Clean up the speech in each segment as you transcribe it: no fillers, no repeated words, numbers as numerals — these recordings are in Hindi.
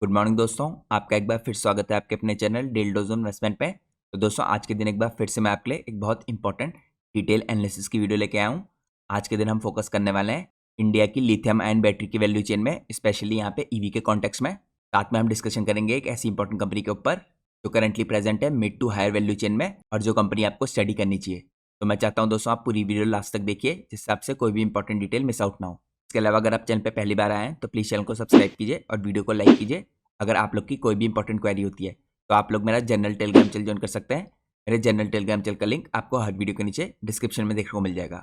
गुड मॉर्निंग दोस्तों, आपका एक बार फिर स्वागत है आपके अपने चैनल डेल्डोजो इन्वेस्टमेंट पे। तो दोस्तों आज के दिन एक बार फिर से मैं आपके लिए एक बहुत इंपॉर्टेंट डिटेल एनालिसिस की वीडियो लेके आया हूँ। आज के दिन हम फोकस करने वाले हैं इंडिया की लिथियम आयन बैटरी की वैल्यू चेन में, स्पेशली यहाँ पे ईवी के कॉन्टेक्स्ट में। साथ में हम डिस्कशन करेंगे एक ऐसी इंपॉर्टेंट कंपनी के ऊपर जो करंटली प्रेजेंट है mid to higher value chain में और जो कंपनी आपको स्टडी करनी चाहिए। तो मैं चाहता हूँ दोस्तों आप पूरी वीडियो लास्ट तक देखिए, जिससे आपसे कोई भी इंपॉर्टेंट डिटेल मिस आउट ना हो। इसके अलावा अगर आप चैनल पे पहली बार आए हैं तो प्लीज़ चैनल को सब्सक्राइब कीजिए और वीडियो को लाइक कीजिए। अगर आप लोग की कोई भी इंपॉर्टेंट क्वेरी होती है तो आप लोग मेरा जनरल टेलीग्राम चैनल ज्वाइन कर सकते हैं। मेरे जनरल टेलीग्राम चैनल का लिंक आपको हर वीडियो के नीचे डिस्क्रिप्शन में देखने को मिल जाएगा।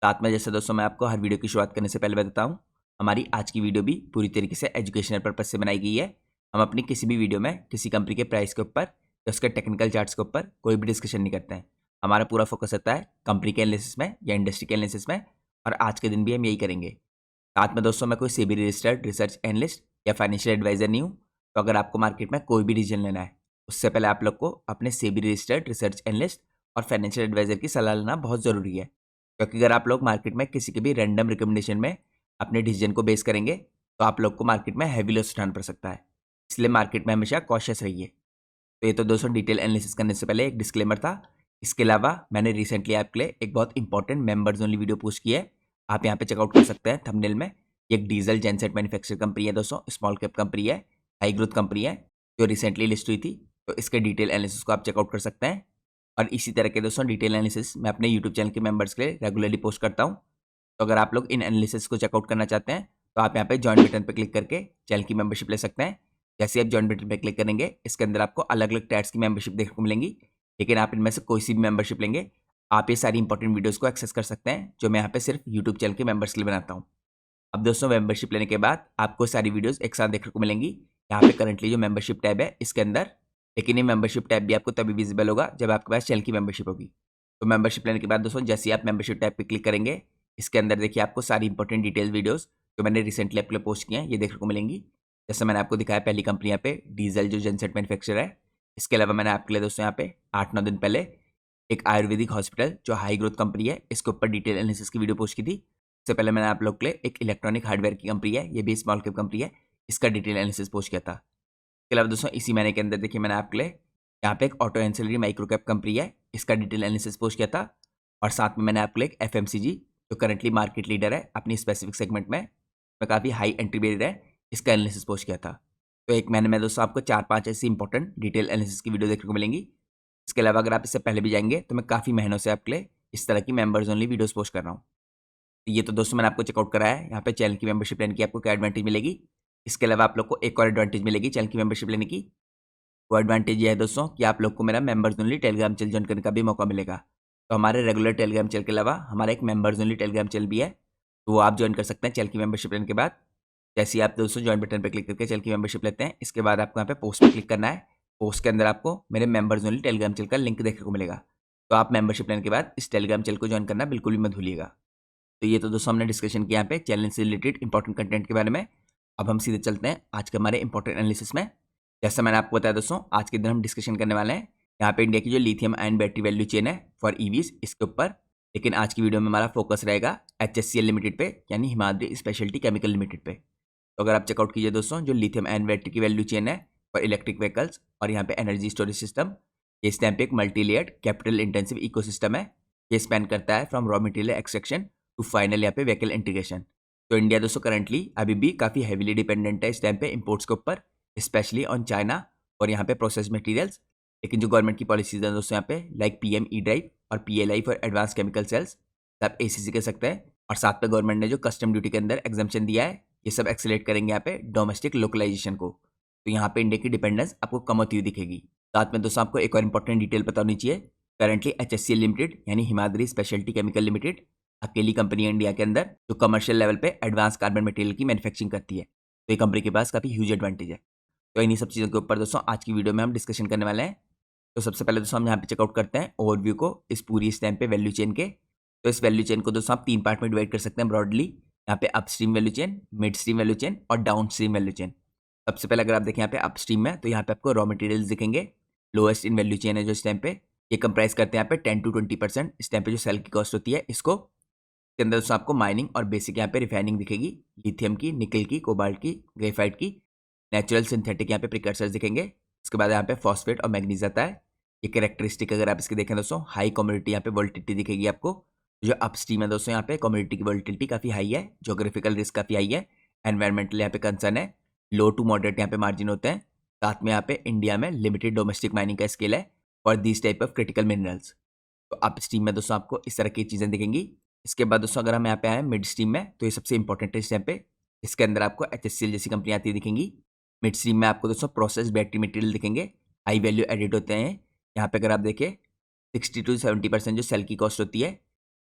साथ में जैसे दोस्तों मैं आपको हर वीडियो की शुरुआत करने से पहले बताता हूँ, हमारी आज की वीडियो भी पूरी तरीके से एजुकेशनल पर्पज से बनाई गई है। हम अपनी किसी भी वीडियो में किसी कंपनी के प्राइस के ऊपर या उसके टेक्निकल चार्ट्स के ऊपर कोई भी डिस्कशन नहीं करते हैं। हमारा पूरा फोकस रहता है कंपनी के एनालिसिस में या इंडस्ट्री के एनालिसिस में, और आज के दिन भी हम यही करेंगे। साथ में दोस्तों मैं कोई सेबी रजिस्टर्ड रिसर्च एनालिस्ट या फाइनेंशियल एडवाइजर नहीं हूँ। तो अगर आपको मार्केट में कोई भी डिसीजन लेना है उससे पहले आप लोग को अपने सेबी रजिस्टर्ड रिसर्च एनालिस्ट और फाइनेंशियल एडवाइजर की सलाह लेना बहुत ज़रूरी है। क्योंकि अगर आप लोग मार्केट में किसी के भी रैंडम रिकमेंडेशन में अपने डिसीजन को बेस करेंगे तो आप लोग को मार्केट में हैवी लॉस उठाना पड़ सकता है। इसलिए मार्केट में हमेशा कॉशियस रहिए। तो ये तो दोस्तों डिटेल एनालिसिस करने से पहले एक डिस्क्लेमर था। इसके अलावा मैंने रिसेंटली आपके लिए एक बहुत important members only video post की है, आप यहाँ पे चेकआउट कर सकते हैं थंबनेल में। ये एक डीजल जेनसेट मैन्युफैक्चर कंपनी है दोस्तों, स्मॉल कैप कंपनी है, हाई ग्रोथ कंपनी है जो रिसेंटली लिस्ट हुई थी। तो इसके डिटेल एनालिसिस को आप चेकआउट कर सकते हैं। और इसी तरह के दोस्तों डिटेल एनालिसिस मैं अपने यूट्यूब चैनल के मेंबर्स के लिए रेगुलरली पोस्ट करता हूँ। तो अगर आप लोग इन एनालिसिस को चेकआउट करना चाहते हैं तो आप यहाँ पे ज्वाइन बटन पर क्लिक करके चैनल की मेंबरशिप ले सकते हैं। जैसे आप ज्वाइन बटन पर क्लिक करेंगे इसके अंदर आपको अलग अलग टैग्स की मेंबरशिप देखने को मिलेंगी, लेकिन आप इनमें से कोई सी भी मेंबरशिप लेंगे आप ये सारी इंपॉर्टेंट वीडियोस को एक्सेस कर सकते हैं जो मैं यहाँ पे सिर्फ यूट्यूब चैनल के मेंबर्स के लिए बनाता हूँ। अब दोस्तों मेंबरशिप लेने के बाद आपको सारी वीडियोस एक साथ देखने को मिलेंगी यहाँ पे करंटली जो मेंबरशिप टैब है इसके अंदर। लेकिन ये मेंबरशिप टैब भी आपको तभी विजिबल होगा जब आपके पास चैनल की मेंबरशिप होगी। तो मेंबरशिप लेने के बाद दोस्तों जैसे ही आप मेंबरशिप टैब पे क्लिक करेंगे इसके अंदर देखिए आपको सारी इंपॉर्टेंट डिटेल वीडियोस जो मैंने रिसेंटली आपके लिए पोस्ट किए हैं ये देखने को मिलेंगी। जैसे मैंने आपको दिखाया पहली कंपनी यहाँ पे डीजल जो जेनसेट मैन्युफैक्चर है। इसके अलावा मैंने आपके लिए दोस्तों यहाँ पे 8-9 दिन पहले एक आयुर्वेदिक हॉस्पिटल जो हाई ग्रोथ कंपनी है इसके ऊपर डिटेल एनालिसिस की वीडियो पोस्ट की थी। इससे पहले मैंने आप लोग के लिए एक इलेक्ट्रॉनिक हार्डवेयर की कंपनी है, ये भी स्मॉल कैप कंपनी है, इसका डिटेल एनालिसिस पोस्ट किया था। इसके अलावा दोस्तों इसी महीने के अंदर देखिए मैंने आपके लिए यहाँ पे एक auto ancillary micro cap company है, इसका डिटेल एनालिसिस पोस्ट किया था। और साथ में मैंने आपके लिए एक एफएमसीजी जो करंटली मार्केट लीडर है अपनी स्पेसिफिक सेगमेंट में काफ़ी हाई एंट्री बैरियर है, इसका एनालिसिस पोस्ट किया था। तो एक महीने में दोस्तों आपको 4-5 ऐसी इंपॉर्टेंट डिटेल एनालिसिस की वीडियो देखने को मिलेंगी। इसके अलावा अगर आप इससे पहले भी जाएंगे तो मैं काफ़ी महीनों से आपके लिए इस तरह की मेंबर्स ओनली वीडियोस पोस्ट कर रहा हूँ। ये तो दोस्तों मैंने आपको चेकआउट कराया है, यहाँ पे चैनल की मेंबरशिप लेने की आपको क्या एडवांटेज मिलेगी। इसके अलावा आप लोग को एक और एडवांटेज मिलेगी चैनल की मेंबरशिप लेने की। वो एडवांटेज ये है दोस्तों कि आप लोग को मेरा members only Telegram channel join करने का भी मौका मिलेगा। तो हमारे रेगुलर टेलीग्राम चैनल के अलावा हमारा एक मेंबर्स ओनली टेलीग्राम चैनल भी है, तो वो आप ज्वाइन कर सकते हैं चैनल की मेंबरशिप लेने के बाद। जैसे ही आप दोस्तों ज्वाइन बटन पर क्लिक करके चैनल की मेंबरशिप लेते हैं इसके बाद आपको यहाँ पे पोस्ट पर क्लिक करना है। पोस्ट के अंदर आपको मेरे मेंबर्स ओनली टेलीग्राम चैनल का लिंक देखने को मिलेगा। तो आप मेंबरशिप लेने के बाद इस टेलीग्राम चैनल को ज्वाइन करना बिल्कुल भी मत भूलिएगा। तो ये तो दोस्तों हमने डिस्कशन किया यहाँ पे चैनल से रिलेटेड इंपॉर्टेंट कंटेंट के बारे में। अब हम सीधे चलते हैं आज के हमारे इंपॉर्टेंट एनालिसिस में। जैसा मैंने आपको बताया दोस्तों आज के दिन हम डिस्कशन करने वाले हैं यहाँ पे इंडिया की जो lithium ion battery value chain है फॉर ईवीज इसके ऊपर। लेकिन आज की वीडियो में हमारा फोकस रहेगा HSCL लिमिटेड पे, यानी हिमाद्री स्पेशलिटी केमिकल लिमिटेड पे। तो अगर आप चेकआउट कीजिए दोस्तों जो लिथियम आयन बैटरी की वैल्यू चेन है फॉर इलेक्ट्रिक व्हीकल्स और यहाँ पे एनर्जी स्टोरेज सिस्टम, ये इस टाइम पे एक multi layered capital intensive ecosystem है। ये स्पेन करता है from raw material extraction to final यहाँ पे व्हीकल इंटीग्रेशन। तो इंडिया दोस्तों करंटली अभी भी काफ़ी हैवीली डिपेंडेंट है इस टाइम पे इंपोर्ट्स के ऊपर, स्पेशली ऑन चाइना और यहाँ पे प्रोसेस मटेरियल्स। लेकिन जो गवर्नमेंट की पॉलिसीज हैं दोस्तों यहाँ पे लाइक PM E-ड्राइव और PLI for advance chemical cells, सब ACC कह सकते हैं। और साथ में गवर्नमेंट ने जो कस्टम ड्यूटी के अंदर एग्जाम्पशन दिया है ये सब एक्सेलेरेट करेंगे यहाँ पे डोमेस्टिक लोकलाइजेशन को। तो यहाँ पे इंडिया की डिपेंडेंस आपको कम होती हुई दिखेगी। साथ में दोस्तों आपको एक और इंपॉर्टेंट डिटेल पता होनी चाहिए, करंटली HSCL लिमिटेड यानी हिमाद्री स्पेशलिटी केमिकल लिमिटेड अकेली कंपनी है इंडिया के अंदर जो कमर्शियल लेवल पे एडवांस कार्बन मटेरियल की मैन्युफैक्चरिंग करती है। तो ये कंपनी के पास काफ़ी ह्यूज एडवांटेज है। तो इन्हीं सब चीज़ों के ऊपर दोस्तों आज की वीडियो में हम डिस्कशन करने वाले हैं। तो सबसे पहले दोस्तों हम यहाँ पे चेकआउट करते हैं ओवरव्यू को इस पूरी इस टाइम पे वैल्यू चेन के। तो इस वैल्यू चेन को दोस्तों आप 3 पार्ट में डिवाइड कर सकते हैं ब्रॉडली, यहाँ पे upstream value chain, mid stream value chain और डाउन स्ट्रीम वैल्यू चेन। सबसे पहले अगर आप देखें यहाँ पे अपस्ट्रीम में तो यहाँ पे आपको रॉ मटेरियल्स दिखेंगे, लोएस्ट इन वैल्यू चेन है जो इस टाइम पे ये कंप्राइज करते हैं यहाँ पे 10 to 20% इस टाइम पे जो सेल की कॉस्ट होती है इसको। इसके अंदर दोस्तों आपको माइनिंग और बेसिक यहाँ पे रिफाइनिंग दिखेगी, लिथियम की, निकल की, कोबाल्ट की, ग्रेफाइट की। नेचुरल सिंथेटिक यहाँ पे प्रिकर्सर्स दिखेंगे। इसके बाद यहाँ पे फॉस्फेट और मैग्नीज आता है। ये कैरेक्टरिस्टिक अगर आप इसकी देखें दोस्तों, हाई कमोडिटी यहाँ पे वोलेटिलिटी दिखेगी आपको। जो अपस्ट्रीम है दोस्तों, यहाँ पे कमोडिटी की वोलेटिलिटी काफ़ी हाई है, जोग्राफिकल रिस्क काफ़ी हाई है, एनवायरमेंटल यहाँ पे कंसर्न है, लो टू मॉडरेट यहाँ पे मार्जिन होते हैं। साथ में यहाँ पे इंडिया में लिमिटेड डोमेस्टिक माइनिंग का स्केल है for this type of critical minerals. तो अप स्ट्रीम में दोस्तों आपको इस तरह की चीज़ें दिखेंगी। इसके बाद दोस्तों अगर हम यहाँ पे आए मिड स्ट्रीम में, तो ये सबसे इंपॉर्टेंट है इस टाइम पे। इसके अंदर आपको HCL जैसी कंपनी आती दिखेंगी। मिड स्ट्रीम में आपको दोस्तों प्रोसेस बैटरी मटेरियल दिखेंगे, हाई वैल्यू एडिड होते हैं। यहाँ पे अगर आप देखें 60 to 70% जो सेल की कॉस्ट होती है,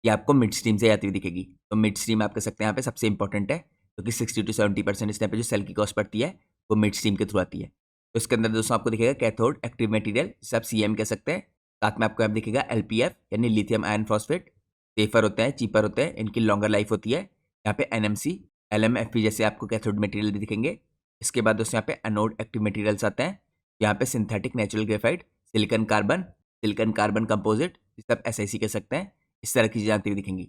ये आपको मिड स्ट्रीम से आती हुई दिखेगी। तो मिड स्ट्रीम आप कह सकते हैं यहाँ पे सबसे इंपॉर्टेंट है, क्योंकि 60 to 70% इस टाइम पे जो सेल की कॉस्ट पड़ती है वो मिड स्ट्रीम के थ्रू आती है। तो इसके अंदर दोस्तों आपको दिखेगा कैथोड एक्टिव मटेरियल, जिसे आप CM कह सकते हैं। साथ में आपको यहाँ दिखेगा LPF यानी लिथियम आयन फॉस्फेट। सेफर होते हैं, चीपर होते हैं, इनकी लॉन्गर लाइफ होती है। यहाँ पे NMC, LMFP जैसे आपको कैथोड मटेरियल भी दिखेंगे। इसके बाद दोस्तों यहाँ पे एनोड एक्टिव मटेरियल्स आते हैं। यहाँ पे synthetic natural graphite, silicon carbon composite, जिसे आप SiC कह सकते हैं। इस तरह की चीज़ें आती हुई दिखेंगी।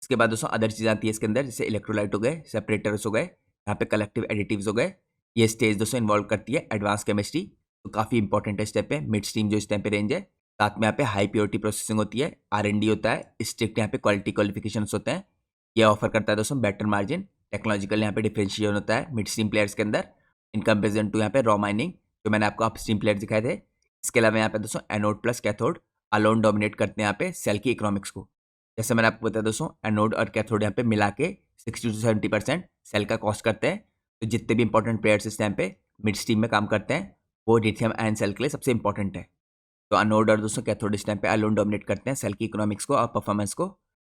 इसके बाद दोस्तों अदर चीज़ें आती है इसके अंदर, जैसे इलेक्ट्रोलाइट हो गए, सेपरेटर्स हो गए, यहाँ पे कलेक्टिव एडिटिव्स हो गए। ये स्टेज दोस्तों इन्वॉल्व करती है एडवांस केमिस्ट्री, तो काफ़ी इंपॉर्टेंट है स्टेप पे। मिड स्ट्रीम जो इस टाइम पे रेंज है। साथ में यहाँ पे हाई प्योरिटी प्रोसेसिंग होती है, R&D होता है, स्ट्रिक्ट यहाँ पे क्वालिटी क्वालिफिकेशंस होते हैं। ये ऑफर करता है दोस्तों बेटर मार्जिन, टेक्नोलॉजिकल यहाँ पे डिफरेंशिएशन होता है मिड स्ट्रीम प्लेयर्स के अंदर इन कंपेरिजन टू यहाँ पे रॉ माइनिंग, जो मैंने आपको अप स्ट्रीम प्लेयर्स दिखाए थे। इसके अलावा यहाँ पे दोस्तों anode plus cathode alone dominate करते हैं यहाँ पे सेल की इकोनॉमिक्स को। जैसे मैंने आपको बताया दोस्तों, एनोड और कैथोड यहाँ पे मिला के 60 to 70% सेल का कॉस्ट करते हैं। तो जितने भी इंपॉर्टेंट प्लेयर्स इस टाइम पे मिड स्ट्रीम में काम करते हैं, वो लिथियम आयन सेल के लिए सबसे इंपॉर्टेंट है। तो अनोड और दोस्तों कैथोड इस टाइम पे अलोन डोमिनेट करते हैं सेल की इकोनॉमिक्स को और परफॉर्मेंस को,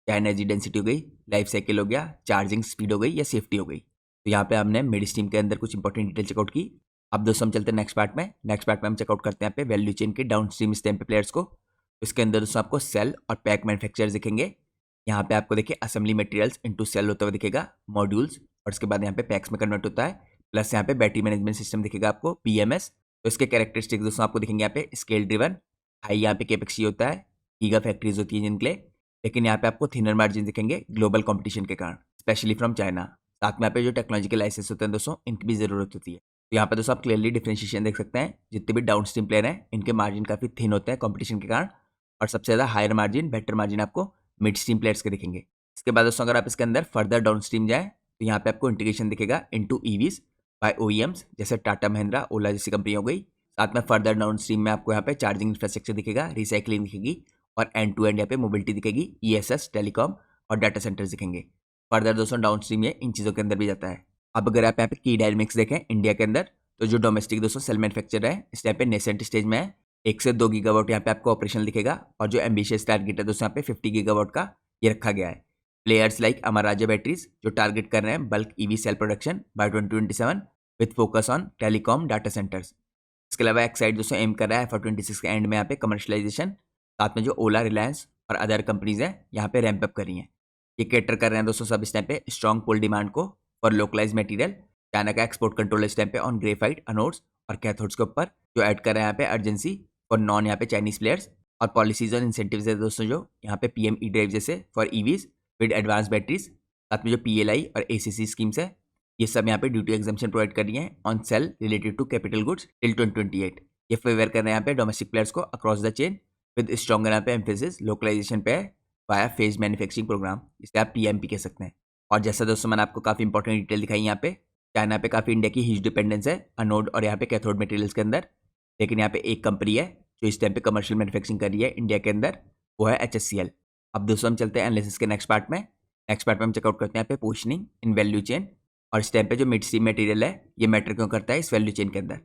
चाहे एनर्जी डेंसिटी हो गई, लाइफ साइकिल हो गया, चार्जिंग स्पीड हो गई या सेफ्टी हो गई। तो यहाँ पे हमने मिड स्ट्रीम के अंदर कुछ इंपॉर्टेंट डिटेल चेकआउट की। अब दोस्तों हम चलते हैं नेक्स्ट पार्ट में। नेक्स्ट पार्ट में हम चेकआउट करते हैं यहाँ पे वैल्यू चेन के डाउन स्ट्रीम इस टाइम पे प्लेयर्स को। इसके अंदर दोस्तों आपको सेल और पैक मैन्युफैक्चरर्स दिखेंगे। यहाँ पे आपको देखिए असेंबली मटेरियल्स इनटू सेल होता हुआ दिखेगा, मॉड्यूल्स, और उसके बाद यहाँ पे पैक्स में कन्वर्ट होता है। प्लस यहाँ पे बैटरी मैनेजमेंट सिस्टम दिखेगा आपको, BMS। तो इसके कैरेक्टरिस्टिक्स दोस्तों आपको दिखेंगे यहाँ पे स्केल ड्रिवन, हाई यहाँ पे कैपेक्सी होता है, गीगा फैक्ट्रीज होती है जिनके लिए। लेकिन यहाँ पे आपको थिनर मार्जिन दिखेंगे ग्लोबल कंपटीशन के कारण, स्पेशली फ्रॉम चाइना। साथ में यहाँ पे जो टेक्नोलॉजिकल लाइसेंस होते हैं दोस्तों, इनकी भी जरूरत होती है। तो यहाँ पे दोस्तों आप क्लियरली डिफरेंशिएशन देख सकते हैं। जितने भी डाउन स्ट्रीम प्लेयर हैं, इनके मार्जिन काफी थिन होते हैं कॉम्पिटिशन के कारण, और सबसे ज्यादा हायर मार्जिन, बेटर मार्जिन आपको मिड स्ट्रीम प्लेयर्स के दिखेंगे। इसके बाद दोस्तों अगर आप इसके अंदर फर्दर डाउन स्ट्रीम जाए, तो यहाँ पे आपको इंटीग्रेशन दिखेगा इनटू EVs बाय OEMs, जैसे टाटा महिंद्रा, ओला जैसी कंपनी हो गई। साथ में फर्दर डाउन स्ट्रीम में आपको यहाँ पे चार्जिंग इंफ्रास्ट्रक्चर दिखेगा, रिसाइकलिंग दिखेगी, और एंड टू एंड यहाँ पे मोबिलिटी दिखेगी, ESS, टेलीकॉम और डाटा सेंटर्स दिखेंगे। फर्दर दोस्तों डाउन स्ट्रीम ये इन चीज़ों के अंदर भी जाता है। अब अगर आप यहाँ पे की डायनेमिक्स देखें इंडिया के अंदर, तो जो डोमेस्टिक दोस्तों सेल मैन्युफैक्चर है इस टाइम पे नेसेंट स्टेज में है। 1 से 2 गीगावाट यहाँ पे आपको ऑपरेशन दिखेगा, और जो एम्बिशियस टारगेट है दोस्तों यहाँ पे 50 गीगावाट का ये रखा गया है। Players like Amara Raja batteries जो टारगेट कर रहे हैं bulk EV cell production by 2027 with focus on telecom data centres. इसके अलावा एक्साइड दोस्तों एम कर रहा है FY26 के एंड में यहाँ पे कमर्शलाइजेशन। साथ में जो ओला, रिलायंस और अदर कंपनीज हैं यहाँ पे रैंप अप कर रही हैं। ये कैटर कर रहे हैं दोस्तों सब इस टाइम पे स्ट्रॉन्ग पुल डिमांड को फॉर लोकलाइज मटेरियल। चाइना का एक्सपोर्ट कंट्रोल इस टाइम पे ऑन ग्रेफाइट, अनोड्स और कैथोड्स के ऊपर, जो ऐड कर रहे हैं यहाँ पे अर्जेंसी फॉर नॉन यहाँ पे चाइनीज प्लेयर्स। और पॉलिसीज और इंसेंटिव्स है दोस्तों जो यहाँ पे PM E-ड्राइव जैसे for EVs with advance batteries. साथ में जो PLI और ACC स्कीम्स है, ये सब यहाँ पे ड्यूटी एग्जाम्पशन प्रोवाइड कर रही है on cell related to capital goods till 2028। ये फेवर कर रहे हैं यहाँ पे डोमेस्टिक प्लेयर्स को across the chain with stronger यहाँ पे एम्फेसिस लोकलाइजेशन पे वाया फेज मैन्युफैक्चरिंग प्रोग्राम, जिसे आप PMP कह सकते हैं। और जैसा दोस्तों मैंने आपको काफ़ी इंपॉर्टेंट डिटेल दिखाई यहाँ पे, चाइना पे काफ़ी इंडिया की ह्यूज डिपेंडेंस है अनोड और यहाँ पे कैथोड मटेरियल्स के अंदर। लेकिन यहाँ पे एक कंपनी है जो इस टाइम पे कमर्शियल मैन्युफैक्चरिंग कर रही है इंडिया के अंदर, वो है HSCL। अब दोस्तों हम चलते हैं एनालिसिस के नेक्स्ट पार्ट में। नेक्स्ट पार्ट में हम चेकआउट करते हैं यहाँ पे पोजिशनिंग इन वैल्यू चेन, और इस टाइम पे जो मिड स्ट्रीम मटेरियल है ये मैटर क्यों करता है इस वैल्यू चेन के अंदर।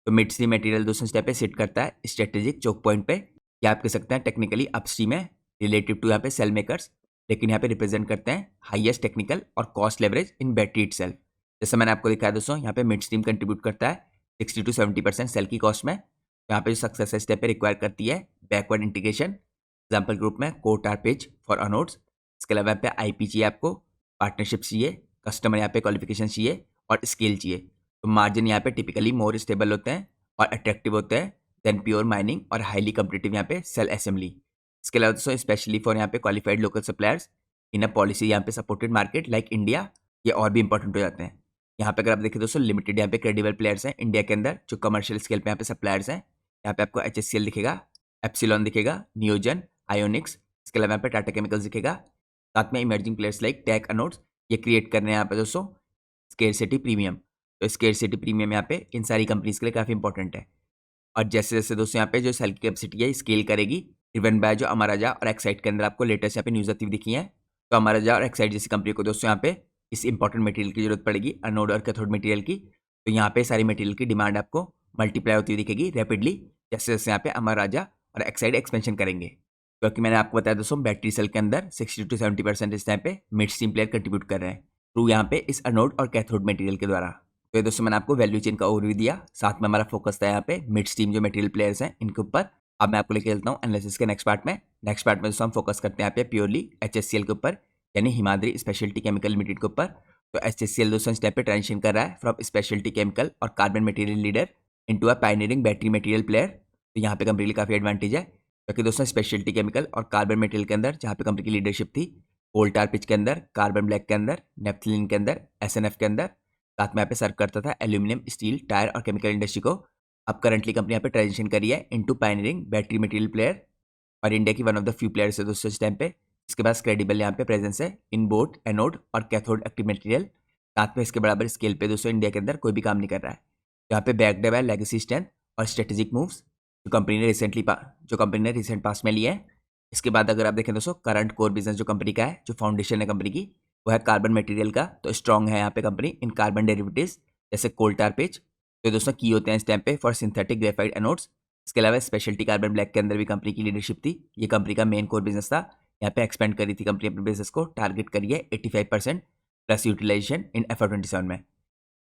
तो मिड स्ट्रीम मटेरियल दोस्तों इस टाइम पे सिट करता है स्ट्रेटेजिक चोक पॉइंट पे, या आप कह सकते हैं टेक्निकली अपस्ट्रीम है रिलेटिव टू यहाँ पे सेल मेकर्स, लेकिन यहाँ पे रिप्रेजेंट करते हैं हाईएस्ट टेक्निकल और cost leverage in battery itself. जैसे मैंने आपको दिखाया दोस्तों, यहाँ पे मिड स्ट्रीम कंट्रीब्यूट करता है 60 to 70% सेल की कॉस्ट में। यहाँ पे जो सक्सेस है स्टेप पे रिक्वायर करती है बैकवर्ड इंटीग्रेशन, एग्जाम्पल ग्रुप में कोटार पेज फॉर अनोड्स। इसके अलावा यहाँ पे IP चाहिए, आपको पार्टनरशिप चाहिए, कस्टमर यहाँ पे क्वालिफिकेशन चाहिए और स्केल चाहिए। तो मार्जिन यहाँ पे टिपिकली मोर स्टेबल होते हैं और अट्रैक्टिव होते हैं देन प्योर माइनिंग और हाईली कम्पिटिटिव यहाँ पे सेल असेंबली। इसके अलावा दोस्तों स्पेशली फॉर यहाँ पे qualified local suppliers in a policy यहाँ पे सपोर्टेड मार्केट लाइक इंडिया, ये और भी इंपॉर्टेंट हो जाते हैं। यहाँ पे अगर आप देखें दोस्तों लिमिटेड यहाँ पे क्रेडिबल प्लेयर्स हैं इंडिया के अंदर जो कमर्शियल स्केल पे यहाँ पे सप्लायर्स हैं। यहाँ पे आपको HCL दिखेगा, एप्सिलॉन दिखेगा, नियोजन, आयोनिक्स, इसके अलावा यहाँ पे टाटा केमिकल्स दिखेगा। साथ में इमर्जिंग प्लेयर्स लाइक टेक अनोड्स ये क्रिएट कर रहे हैं यहाँ पे दोस्तों स्केरसिटी प्रीमियम। तो स्केरसिटी प्रीमियम यहाँ पे इन सारी कंपनीज के लिए काफ़ी इंपॉर्टेंट है। और जैसे जैसे दोस्तों यहाँ पे जो सेल की कैपेसिटी है स्केल करेगी, ड्रिवन बाय जो अमराजा और एक्साइड के अंदर आपको लेटेस्ट यहाँ पे न्यूज़ आती हुई दिखी है। तो अमराजा और एक्साइड जैसी कंपनी को दोस्तों यहाँ पे इस इंपॉर्टेंट मटेरियल की जरूरत पड़ेगी, अनोड और कैथोड मटेरियल की। तो यहाँ पे सारी मटेरियल की डिमांड आपको मल्टीप्लाई होती हुई दिखेगी रैपिडली, जैसे जैसे यहाँ पे अमराजा और एक्साइड एक्सपेंशन करेंगे। क्योंकि मैंने आपको बताया दोस्तों बैटरी सेल के अंदर 60 to 70% इस टाइम पे मिड स्ट्रीम प्लेयर कंट्रीब्यूट कर रहे हैं थ्रू यहाँ पे इस अनोड और कैथोड मटेरियल के द्वारा। तो ये दोस्तों मैंने आपको वैल्यू चेन का ओवरव्यू दिया, साथ में हमारा फोकस था यहाँ पे मिड स्ट्रीम जो मटेरियल प्लेयर्स हैं इनके ऊपर। अब मैं आपको लेके चलता हूँ एनालिसिस के नेक्स्ट पार्ट में। नेक्स्ट पार्ट में दोस्तों हम फोकस करते हैं यहाँ पे प्योरली HCL के ऊपर, यानी हिमाद्री स्पेशलिटी केमिकल लिमिटेड के ऊपर। तो HCL दोस्तों इस टाइप पे ट्रांजिशन कर रहा है फ्रॉम स्पेशलिटी केमिकल और carbon material leader into a pioneering battery material player. तो यहाँ पे कंपनी के लिए काफ़ी एडवांटेज है, क्योंकि दोस्तों स्पेशलिटी केमिकल और कार्बन मटेरियल के अंदर जहाँ पे कंपनी की लीडरशिप थी कोल टार पिच के अंदर, कार्बन ब्लैक के अंदर, नेफ्थलीन के अंदर, SNF के अंदर, साथ में यहाँ पे सर्व करता था एल्यूमिनियम, स्टील, टायर और केमिकल इंडस्ट्री को। अब करंटली कंपनी यहाँ पे ट्रांजिशन करी है into pioneering battery material player और इंडिया की one of the few players है दोस्तों इस टाइम पे। इसके पास क्रेडिबल यहाँ पे प्रेजेंस है इन बोथ एनोड और कैथोड एक्टिव मटेरियल। साथ में इसके बराबर स्केल पे दोस्तों इंडिया के अंदर कोई भी काम नहीं कर रहा है। यहाँ पे बैक्ड है लेगेसी स्ट्रेंथ और स्ट्रेटेजिक मूव्स जो कंपनी ने रिसेंट पास में लिया है। इसके बाद अगर आप देखें दोस्तों करंट कोर बिजनेस जो कंपनी का है, जो फाउंडेशन है कंपनी की, वो है कार्बन मटेरियल का। तो स्ट्रॉन्ग है यहाँ पे कंपनी इन कार्बन डेरिवेटिव्स जैसे कोल टार पिच, तो दोस्तों की होते हैं इस टाइम पे फॉर सिंथेटिक ग्रेफाइट एनोड्स। इसके अलावा स्पेशलिटी कार्बन ब्लैक के अंदर भी कंपनी की लीडरशिप थी, ये कंपनी का मेन कोर बिजनेस था। यहाँ पे एक्सपेंड करी थी कंपनी अपने बिजनेस को, टारगेट करिए 85% प्लस यूटिलाइजेशन इन FY27 में।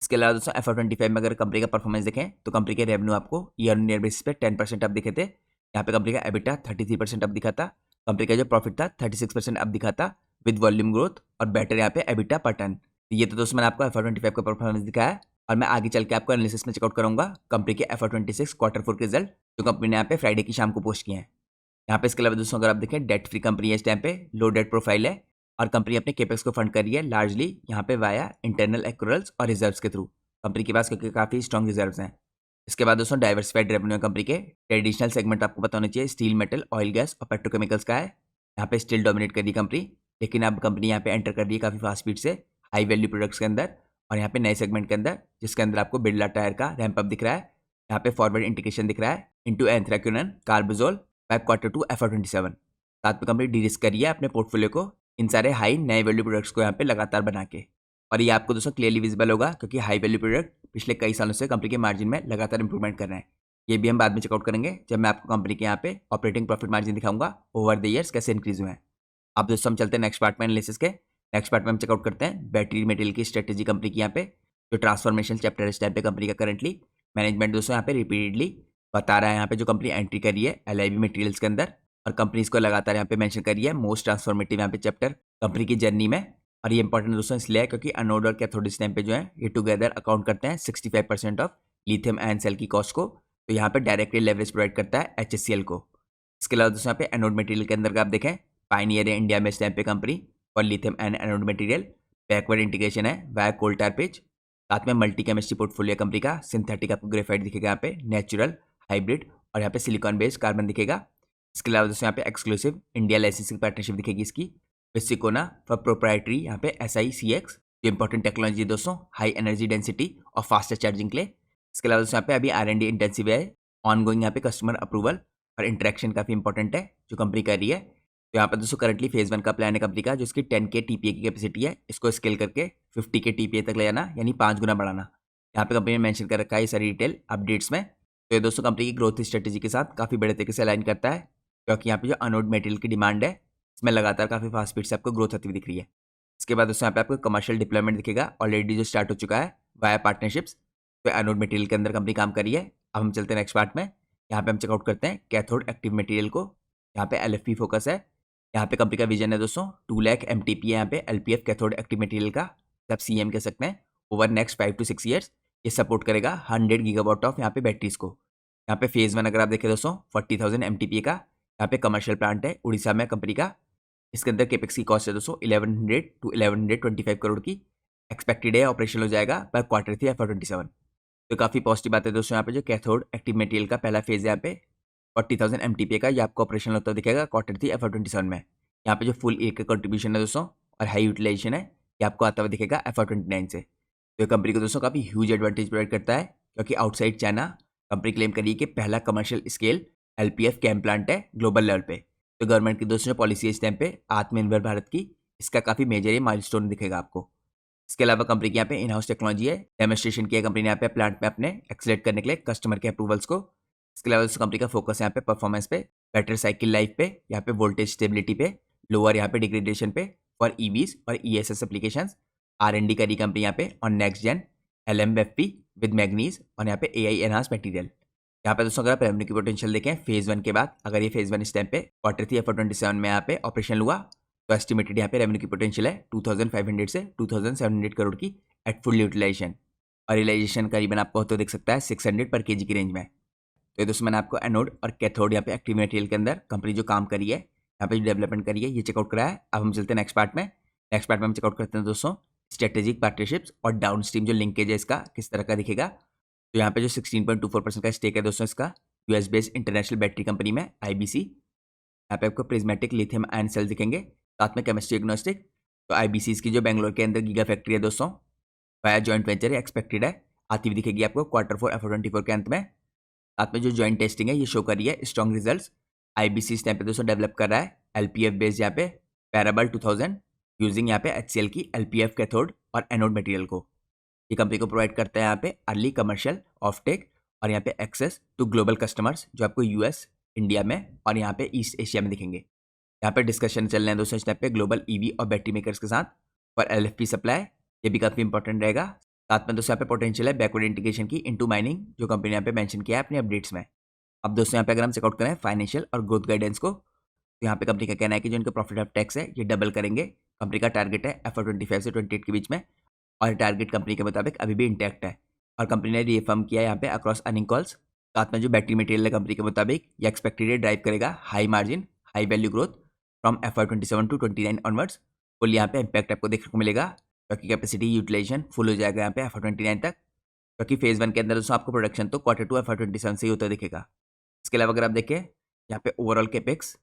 इसके अलावा दोस्तों FY25 में अगर कंपनी का परफॉर्मेंस देखें तो कंपनी के रेवेन्यू आपको ईयर ऑन ईयर बेसिस पे 10% अप दिखे थे। यहाँ पे कंपनी का EBITDA 33% अप दिखा था, कंपनी का जो प्रॉफिट था 36% अप दिखा था विद वॉल्यूम ग्रोथ और बेटर यहाँ पे EBITDA पर टन। ये तो दोस्तों मैंने आपको FY25 का परफॉर्मेंस दिखाया है और मैं आगे चल के आपको एनालिसिस में चेकआउट करूंगा कंपनी के FY26 Q4 के रिजल्ट जो कंपनी ने यहाँ पे फ्राइडे की शाम को पोस्ट किए हैं। यहाँ पे इसके अलावा दोस्तों अगर आप देखें डेट फ्री कंपनी है इस टाइम पे, लो डेट प्रोफाइल है और कंपनी अपने केपेक्स को फंड कर रही है लार्जली यहाँ पे वाया इंटरनल एक्रूरल्स और रिजर्व्स के थ्रू कंपनी के पास, क्योंकि काफ़ी स्ट्रॉन्ग रिजर्व्स हैं। इसके बाद दोस्तों डाइवर्सिफाइड रेवेन्यू कंपनी के ट्रेडिशनल सेगमेंट आपको पता होना चाहिए स्टील, मेटल, ऑयल, गैस और पेट्रोकेमिकल्स का है। यहाँ पे स्टिल डोमिनेट कर रही कंपनी, लेकिन अब कंपनी यहाँ पे एंटर कर रही है काफ़ी फास्ट स्पीड से हाई वैल्यू प्रोडक्ट्स के अंदर और यहाँ पे नए सेगमेंट के अंदर, जिसके अंदर आपको बिरला टायर का रैंप अप दिख रहा है। यहाँ पे फॉरवर्ड इंटीग्रेशन दिख रहा है इंटू एंथ्राक्यूनन कार्बोजोल बाय Q2 FY27। साथ में कंपनी डी रिस्क करी है अपने पोर्टफोलियो को इन सारे हाई नए वैल्यू प्रोडक्ट्स को यहाँ पे लगातार बना के, और ये आपको दोस्तों क्लियरली विजिबल होगा क्योंकि हाई वैल्यू प्रोडक्ट पिछले कई सालों से कंपनी के मार्जिन में लगातार इंप्रूवमेंट कर रहे हैं। ये भी हम बाद में चेकआउट करेंगे जब मैं आपको कंपनी के यहाँ पे ऑपरेटिंग प्रॉफिट मार्जिन दिखाऊंगा ओवर द ईयर्स कैसे इंक्रीज हुए हैं। अब दोस्तों हम चलते हैं नेक्स्ट पार्ट में एनालिसिस के। नेक्स्ट पार्ट में हम चेकआउट करते हैं बैटरी मटेरियल की स्ट्रेटेजी कंपनी की यहाँ पे, जो ट्रांसफॉर्मेशन चैप्टर है इस टाइप पे कंपनी का करंटली। मैनेजमेंट दोस्तों यहाँ पे रिपीटेडली बता रहा है यहाँ पे जो कंपनी एंट्री करी है LIB मटेरियल्स के अंदर, और कंपनी इसको लगातार यहाँ पे मेंशन करी है मोस्ट ट्रांसफॉर्मेटिव यहाँ पे चैप्टर कंपनी की जर्नी में। और ये इंपॉर्टेंट दोस्तों इसलिए है क्योंकि अनोड और कैथोड इस टाइम पे जो है ये टुगेदर अकाउंट करते हैं 65% ऑफ लिथियम आयन सेल की कॉस्ट को। तो यहाँ पे डायरेक्टली लेवरेज प्रोवाइड करता है HCL को। इसके अलावा दोस्तों यहाँ पे एनोड मटेरियल के अंदर का आप देखें पायनियर है इंडिया में इस टाइम पे कंपनी और lithium ion anode material, backward integration है वाया कोल टार पिच, साथ में मल्टी केमिस्ट्री पोर्टफोलियो कंपनी का सिंथेटिक आपको ग्रेफाइट दिखेगा यहाँ पे, नेचुरल, हाइब्रिड और यहाँ पे सिलिकॉन बेस्ड कार्बन दिखेगा। इसके अलावा दोस्तों यहाँ पे एक्सक्लूसिव इंडिया लाइसेंसिंग पार्टनरशिप दिखेगी इसकी विद सिकोना फॉर प्रोप्राइटरी यहाँ पे SiCX जो इंपॉर्टेंट टेक्नोलॉजी है दोस्तों हाई एनर्जी डेंसिटी और फास्टर चार्जिंग के लिए। इसके अलावा दोस्तों यहाँ पे अभी R&D इंटेंसिव है, ऑन गोइंग यहाँ पे कस्टमर अप्रूवल और इंटरेक्शन काफ़ी इंपॉर्टेंट है जो कंपनी कर रही है। तो यहाँ पर दोस्तों करंटली फेज 1 का प्लान है कंपनी का, जो इसकी 10K TPA की कैपेसिटी है, इसको स्केल करके 50K TPA तक ले जाना, यानी 5 गुना बढ़ाना। यहाँ पे कंपनी ने मेंशन कर रखा है सारी डिटेल अपडेट्स में। तो ये दोस्तों कंपनी की ग्रोथ स्ट्रेटेजी के साथ काफ़ी बड़े तरीके से अलाइन करता है, क्योंकि यहाँ पे जो अनोड मटेरियल की डिमांड है इसमें लगातार काफ़ी फास्ट स्पीड से आपको ग्रोथ होती हुई दिख रही है। इसके बाद दोस्तों यहाँ पे आपको कमर्शियल डिप्लॉयमेंट दिखेगा ऑलरेडी जो स्टार्ट हो चुका है वाया पार्टनरशिप्स पे अनोड मटेरियल के अंदर कंपनी काम करी है। अब हम चलते हैं नेक्स्ट पार्ट में। यहाँ पे हम चेकआउट करते हैं कैथोड एक्टिव मटेरियल को। यहाँ पे LFP फोकस है। यहाँ पे कंपनी का विजन है दोस्तों 2 लाख MTP है यहाँ पे LPF कैथोड एक्टिव मटेरियल का, आप CM कह सकते हैं। ओवर नेक्स्ट 5 to 6 ईयर्स ये सपोर्ट करेगा 100 गीगावाट ऑफ यहाँ पे बैटरीज को। यहाँ पे फेज 1 अगर आप देखें दोस्तों 40,000 MTPA का यहाँ पे कमर्शियल प्लांट है उड़ीसा में कंपनी का। इसके अंदर केपेक्स की कॉस्ट है दोस्तों 1100 to 1125 करोड़ की। एक्सपेक्टेड है ऑपरेशनल हो जाएगा बाय Q3 FY27। तो काफ़ी पॉजिटिव बात है दोस्तों। यहाँ पे जो कैथोड एक्टिव मटेरियल का पहला फेज है यहाँ पे 40,000 MTPA का, ये आपको ऑपरेशनल होता दिखेगा Q3 FY27 में। यहाँ पे जो फुल ईयर का कंट्रीब्यूशन है दोस्तों और हाई यूटिलाइजेशन है, ये आपको आता हुआ दिखेगा FY29 से। तो ये कंपनी को दोस्तों काफ़ी ह्यूज एडवांटेज प्रोवाइड करता है, क्योंकि आउटसाइड चाइना कंपनी क्लेम करी है कि पहला commercial scale LPF CAM plant है ग्लोबल लेवल पे। तो गवर्नमेंट की दोस्तों पॉलिसी है इस टाइम पे आत्मनिर्भर भारत की, इसका काफ़ी मेजर ये माइलस्टोन दिखेगा आपको। इसके अलावा कंपनी की यहाँ पे इन हाउस टेक्नोलॉजी है, डेमोस्ट्रेशन किया कंपनी ने यहाँ पे प्लांट में अपने एक्सलेट करने के लिए कस्टमर के अप्रूवल्स को। इसके अलावा दोस्तों कंपनी का फोकस यहाँ पे परफॉर्मेंस पे, बेटर साइकिल लाइफ पे, यहाँ पे वोल्टेज स्टेबिलिटी पे, लोअर यहाँ पे डिग्रेडेशन पे फॉर ईवीज और ESS एप्लीकेशन। R&D करी कंपनी यहाँ पे on next gen LMFP with manganese और यहाँ पे AI एनहांस मटेरियल। यहाँ पे दोस्तों अगर आप रेवेन्यू की पोटेंशियल देखें फेज 1 के बाद, अगर ये फेज 1 इस टाइम पे Q3 FY27 में यहाँ पे ऑपरेशन हुआ, तो एस्टिमेटेड यहाँ पे रेवेन्यू की पोटेंशियल है 2500 से 2700 करोड़ की एट फुल यूटिलाइजेशन, और रियलाइजेशन करीबन आपको तो देख सकता है 600 पर केजी की रेंज में। तो ये दोस्तों मैंने आपको एनोड और कैथोड यहाँ पे एक्टिव मटेरियल के अंदर कंपनी जो काम करी है, यहाँ पे जो डेवलपमेंट करी है, ये चेकआउट करा है। अब हम चलते हैं नेक्स्ट पार्ट में। नेक्स्ट पार्ट में हम चेकआउट करते हैं दोस्तों स्ट्रेटेजिक पार्टनरशिप्स और डाउन स्ट्रीम जो लिंकेज है इसका किस तरह का दिखेगा। तो यहाँ पे जो 16.24% का स्टेक है दोस्तों इसका US based international battery company में IBC। यहाँ पे आपको प्रिज्मेटिक लिथियम आयन सेल दिखेंगे, साथ में केमिस्ट्री एग्नोस्टिक। तो IBC की जो बेंगलोर के अंदर गीगा फैक्ट्री है दोस्तों, वाया जॉइंट वेंचर है, एक्सपेक्टेड है आती हुई दिखेगी आपको Q4 FY24 के अंत में। साथ में जो जॉइंट टेस्टिंग है ये शो कर रही है स्ट्रॉन्ग रिजल्ट्स। IBC इस टाइम पे दोस्तों डेवलप कर रहा है LPF बेस्ड यहाँ पे पैराबल 2000 यूजिंग यहाँ पे HCl की LPF कैथोड और एनोड मटेरियल को। ये कंपनी को प्रोवाइड करता है यहाँ पे अर्ली कमर्शियल ऑफटेक और यहाँ पे एक्सेस टू ग्लोबल कस्टमर्स जो आपको US, इंडिया में और यहाँ पे ईस्ट एशिया में दिखेंगे। यहाँ पे डिस्कशन चल रहे हैं दोस्तों इस टाइप पे ग्लोबल EV और बैटरी मेकर्स के साथ फॉर LFP सप्लाई, ये भी काफ़ी इंपॉर्टेंट रहेगा। साथ में दोस्तों यहाँ पे पोटेंशियल है बैकवर्ड इंटीग्रेशन की इनटू माइनिंग, जो कंपनी ने यहाँ पे मेंशन किया है अपने अपडेट्स में। अब दोस्तों यहाँ पे अगर हम चेकआउट करें फाइनेंशियल और ग्रोथ गाइडेंस को, तो यहाँ पे कंपनी का कहना है कि जो इनका प्रॉफिट ऑफ टैक्स है ये डबल करेंगे। कंपनी का टारगेट है FY25 से 28 के बीच में, और टारगेट कंपनी के मुताबिक अभी भी इंटैक्ट है। और कंपनी ने रीफर्म किया यहाँ पे अक्रॉस अर्निंग कॉल्स। साथ में जो बैटरी मटेरियल है कंपनी के मुताबिक ये एक्सपेक्टेड ड्राइव करेगा high margin high value growth from FY27 to 29 onwards. Full यहाँ पे इम्पैक्ट आपको देखने को मिलेगा, क्योंकि कैपेसिटी यूटिलाइजेशन फुल हो जाएगा यहाँ पे FY29 तक, क्योंकि फेज 1 के अंदर दोस्तों आपको प्रोडक्शन तो Q2 FY27 से ही होता दिखेगा। इसके अलावा अगर आप देखें यहाँ पे ओवरऑल कैपेक्स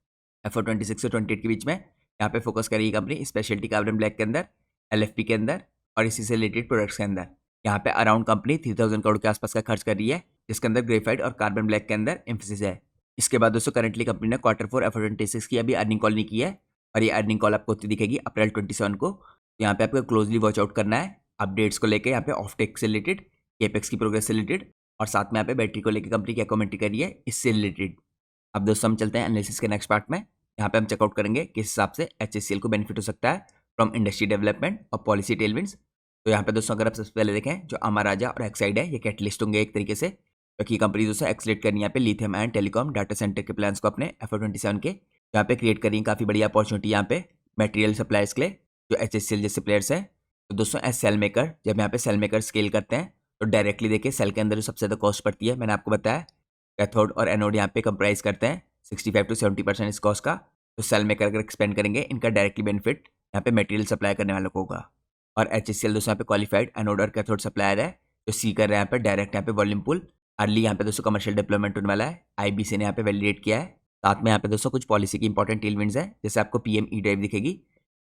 FY26 से 28 के बीच में यहाँ पे फोकस करेगी कंपनी स्पेशलिटी कार्बन ब्लैक के अंदर, LFP के अंदर और इसी से रिलेटेड प्रोडक्ट्स के अंदर। यहाँ पे अराउंड कंपनी 3000 करोड़ के आसपास का खर्च कर रही है, जिसके अंदर ग्रेफाइट और कार्बन ब्लैक के अंदर एम्फेसिस है। इसके बाद दोस्तों करंटली कंपनी ने Q4 FY26 की अभी अर्निंग कॉल नहीं की है, और ये अर्निंग कॉल आपको होती दिखेगी अप्रैल 27 को। तो यहाँ पे आपको क्लोजली वॉच आउट करना है अपडेट्स को लेकर, यहाँ पे ऑफटेक से रिलेटेड, केपेक्स की प्रोग्रेस से रिलेटेड, और साथ में यहाँ पे बैटरी को लेकर कंपनी क्या कमेंट्री करी है इससे रिलेटेड। अब दोस्तों हम चलते हैं एनालिसिस के नेक्स्ट पार्ट में। यहाँ पे हम चेकआउट करेंगे किस हिसाब से HCL को बेनिफिट हो सकता है फ्रॉम इंडस्ट्री डेवलपमेंट और पॉलिसी टेलविंड्स। तो यहाँ पे दोस्तों अगर आप सबसे पहले देखें जो अमर राजा और एक्साइड है ये कैटलिस्ट होंगे एक तरीके से, क्योंकि कंपनी दोस्तों एक्सलेट करनी है यहाँ पे lithium and telecom data centre के प्लान्स को अपने FY27 के यहाँ पे क्रिएट करी काफ़ी बड़ी अपॉर्चुनिटी यहाँ पे मटेरियल सप्लाईज के लिए जो HCL जैसे प्लेयर्स हैं। तो दोस्तों एज सेल मेकर, जब यहाँ पे सेल मेकर स्केल करते हैं तो डायरेक्टली देखिए सेल के अंदर जो सबसे ज़्यादा कॉस्ट पड़ती है, मैंने आपको बताया कैथोड और एनोड यहाँ पे कंप्राइज करते हैं 65 to 70% इस कॉस्ट का। तो सेल मेकर अगर एक्सपेंड करेंगे इनका डायरेक्टली बेनिफिट यहाँ पे मटेरियल सप्लाई करने वालों को होगा। और HCL दोस्तों यहाँ पे क्वालिफाइड एनोड और कैथोड सप्लायर है, जो सी कर रहे हैं यहाँ पे डायरेक्ट यहाँ पे वॉल्यूम पुल अर्ली यहाँ पे दोस्तों कमर्शियल डेवलपमेंट होने वाला है। IBC ने यहाँ पे वैलिडेट किया है। साथ में यहाँ पे दोस्तों कुछ पॉलिसी की इंपॉर्टेंट टेलविंड्स है, जैसे आपको PM E-ड्राइव दिखेगी,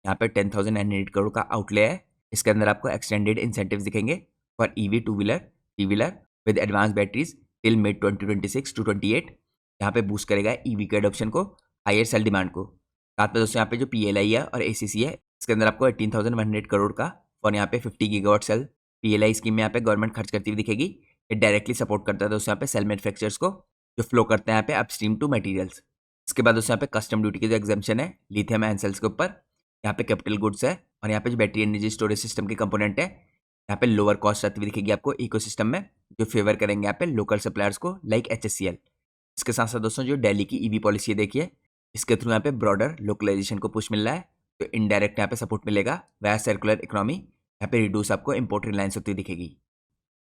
यहाँ पे 10,900 करोड़ का आउटले है। इसके अंदर आपको एक्सटेंडेड इंसेंटिव्स दिखेंगे for EV two wheeler three wheeler with advance batteries till mid 2026 to 28। यहाँ पे बूस्ट करेगा EV के एडॉप्शन को, हायर सेल डिमांड को। साथ में दोस्तों यहाँ पे जो PLI है और ACC है, इसके अंदर आपको 18,100 करोड़ का और यहाँ पे 50 गीगावाट सेल PLI स्कीम में यहाँ पे गवर्नमेंट खर्च करती हुई दिखेगी। ये डायरेक्टली सपोर्ट करता है दोस्तों यहाँ पे सेल मैन्युफैक्चरर्स को जो फ्लो करते हैं यहाँ पे अपस्ट्रीम टू मटेरियल्स। इसके बाद दोस्तों यहाँ पे कस्टम ड्यूटी की जो एग्जाम्पशन है लिथियम आयन सेल्स के ऊपर, यहाँ पे कैपिटल गुड्स है, और यहाँ पे जो बैटरी एनर्जी स्टोरेज सिस्टम की कंपोनेंट है, यहाँ पे लोअर कॉस्ट आती हुई दिखेगी आपको इकोसिस्टम में, जो फेवर करेंगे यहाँ पे लोकल सप्लायर्स को लाइक HCL। इसके साथ साथ दोस्तों जो दिल्ली की EV पॉलिसी है देखिए, इसके थ्रू यहाँ पे ब्रॉडर लोकलाइजेशन को पुश मिल रहा है, तो इनडायरेक्ट यहाँ पे सपोर्ट मिलेगा वया सर्कुलर इकोनॉमी, यहाँ पे रिड्यूस आपको इंपोर्ट रिलायंस होती दिखेगी।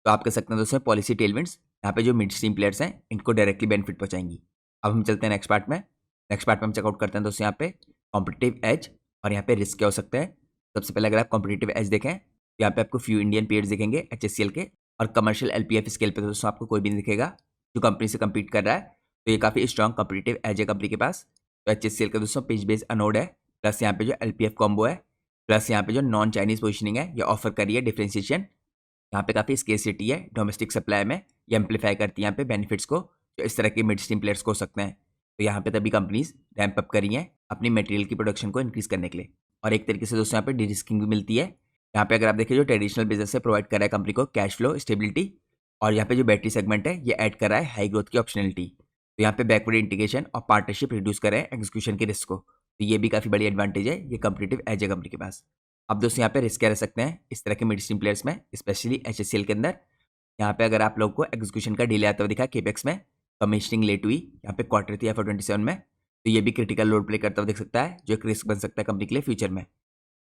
तो आप कह सकते हैं दोस्तों पॉलिसी टेलविंड्स यहाँ पे जो मिड स्ट्रीम प्लेयर्स हैं इनको डायरेक्टली बेनिफिट पहुंचाएंगी। अब हम चलते हैं नेक्स्ट पार्ट में। नेक्स्ट पार्ट में हम चेकआउट करते हैं दोस्तों यहाँ पे कॉम्पिटिटिव एज और यहाँ पे रिस्क क्या हो सकता है। सबसे पहले अगर आप कॉम्पिटिटिव एज देखें यहाँ पे आपको फ्यू इंडियन पेयर्स दिखेंगे HSCL के, और कमर्शियल LPF स्केल पे दोस्तों आपको कोई भी नहीं दिखेगा जो कंपनी से कम्पीट कर रहा है। तो ये काफ़ी स्ट्रॉन्ग कॉम्पिटिटिव एज है कंपनी के पास। तो HSCL का दोस्तों पेज बेस्ड अनोड है, प्लस यहाँ पे जो LPF कॉम्बो है, प्लस यहाँ पे जो नॉन चाइनीज पोजिशनिंग है, ये ऑफर करी है डिफ्रेंशिएशन। यहाँ पे काफ़ी स्केर्सिटी है डोमेस्टिक सप्लाई में, ये एम्पलीफाई करती है यहाँ पे बेनिफिट्स को जो इस तरह के मिड स्ट्रीम प्लेयर्स को हो सकते हैं। तो यहाँ पे तभी कंपनीज रैंप अप करी हैं अपनी मटेरियल की प्रोडक्शन को इंक्रीज करने के लिए, और एक तरीके से दोस्तों यहाँ पे डिरिस्किंग भी मिलती है। यहाँ पे अगर आप देखिए जो ट्रेडिशनल बिजनेस से प्रोवाइड कर रहा है कंपनी को कैश फ्लो स्टेबिलिटी, और यहाँ पे जो बैटरी सेगमेंट है ये ऐड कर रहा है हाई ग्रोथ की ऑप्शनलिटी। तो यहाँ पे बैकवर्ड इंटीग्रेशन और पार्टनरशिप रिड्यूस कर रहे हैं एग्जीक्यूशन के रिस्क को। तो ये भी काफ़ी बड़ी एडवांटेज है, ये कम्पिटिटिव एज है कंपनी के पास। अब दोस्तों यहाँ पे रिस्क क्या रह सकते हैं इस तरह के मिड स्ट्रीम प्लेयर्स में, स्पेशली HSCL के अंदर। यहाँ पे अगर आप लोग को एग्जीक्यूशन का डिले आता हुआ दिखा केपेक्स में, कमीशनिंग लेट हुई यहाँ पे क्वार्टर थी FY27 में, तो ये भी क्रिटिकल रोल प्ले करता हुआ दिख सकता है जो एक रिस्क बन सकता है कंपनी के लिए फ्यूचर में।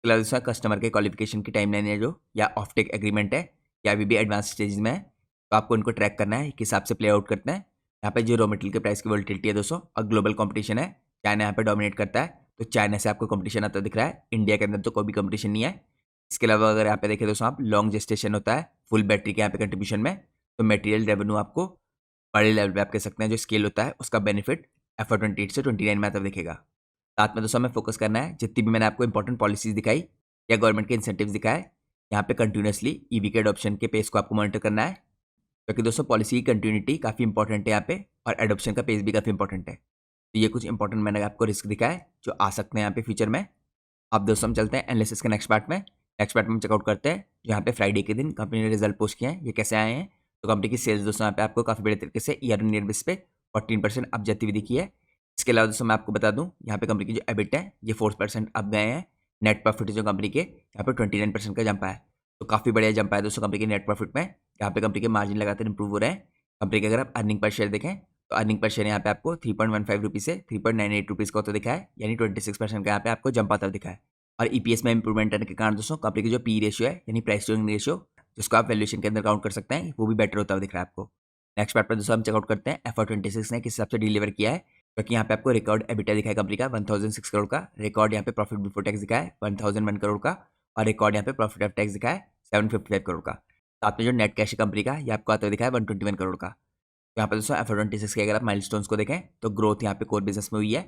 दूसरा कस्टमर के क्वालिफिकेशन की टाइमलाइन है जो, या ऑफ टेक एग्रीमेंट है, या अभी भी एडवांस स्टेज में है, तो आपको इनको ट्रैक करना है, एक हिसाब से प्ले आउट करते हैं। यहाँ पे जो रॉ मटेरियल के प्राइस की वोलेटिलिटी है दोस्तों, और ग्लोबल कंपटीशन है, चाइना यहाँ पे डोमिनेट करता है, तो चाइना से आपको कंपटीशन आता दिख रहा है, इंडिया के अंदर तो कोई भी कंपटीशन नहीं है। इसके अलावा अगर यहाँ पे देखें दोस्तों आप, लॉन्ग जेस्टेशन होता है फुल बैटरी के यहाँ पे कंट्रीब्यूशन में, तो मटेरियल रेवेन्यू आपको बड़े लेवल पे आप कह सकते हैं जो स्केल होता है उसका बेनिफिट FY28 से 29 में आता दिखेगा। साथ में दोस्तों हमें फोकस करना है जितनी भी मैंने आपको इंपॉर्टेंट पॉलिसीज दिखाई या गवर्नमेंट के इंसेंटिव्स दिखाए, यहाँ पे कंटिन्यूसली ईवी के एडॉप्शन के पेस को आपको मॉनिटर करना है, क्योंकि दोस्तों पॉलिसी की कंटिन्यूटी काफ़ी इंपॉर्टेंट है यहाँ पे, और एडॉप्शन का पेस भी काफ़ी इंपॉर्टेंट है। तो ये कुछ इंपॉर्टेंट मैंने आपको रिस्क दिखाए जो आ सकते हैं यहाँ पे फ्यूचर में। अब दोस्तों हम चलते हैं एनालिसिस के नेक्स्ट पार्ट में। नेक्स्ट पार्ट में हम चेकआउट करते हैं यहाँ पे फ्राइडे के दिन कंपनी ने रिजल्ट पोस्ट किए हैं, ये कैसे आए हैं। तो कंपनी की सेल्स दोस्तों यहाँ पे आपको काफ़ी बड़े तरीके से ईयर ऑन ईयर बेस पे 14% अप जाती हुई दिखी है। इसके अलावा दोस्तों मैं आपको बता दूं यहाँ पे कंपनी की जो एबिट है ये 4% अप गए हैं। नेट प्रॉफिट जो कंपनी के यहाँ पे 29% का जंप आया है, तो काफ़ी बढ़िया जंप आया दोस्तों कंपनी के नेट प्रॉफिट में। यहाँ पे कंपनी के मार्जिन लगातार इंप्रूव हो रहे हैं। कंपनी के अगर आप अर्निंग पर शेयर देखें तो अर्निंग पर शेयर यहाँ पे आपको 3.15 रुपीज़ से 3.98 रुपीज़ का होता दिखा है, यानी 26% का यहाँ पे आपको जंप आता दिखा है। और EPS में इंप्रूवमेंट आने के कारण दोस्तों कंपनी की जो पी रेशियो है यानी प्राइस टू अर्निंग रेशियो, जिसको आप वैल्यूएशन के अंदर काउंट कर सकते हैं, वो भी बेटर होता हुआ दिख रहा है आपको। नेक्स्ट पार्ट पर दोस्तों हम चेकआउट करते हैं FY26 ने किस हिसाब से डिलीवर किया है, क्योंकि यहाँ पे आपको रिकॉर्ड एबिटा दिखा है कंपनी का 1006 करोड़ का, रिकॉर्ड यहाँ पे प्रॉफिट बिफोर टैक्स दिखा है 1001 करोड़ का, और रिकॉर्ड यहाँ पे प्रॉफिट ऑफ टैक्स दिखा है 755 करोड़ का। साथ में जो नेट कैश है कंपनी का ये आपको आता हुआ दिखा है 121 करोड़ का। तो यहाँ पर दोस्तों FY26 के अगर आप माइलस्टोन्स को देखें तो ग्रोथ यहाँ पे कोर बिजनेस में हुई है।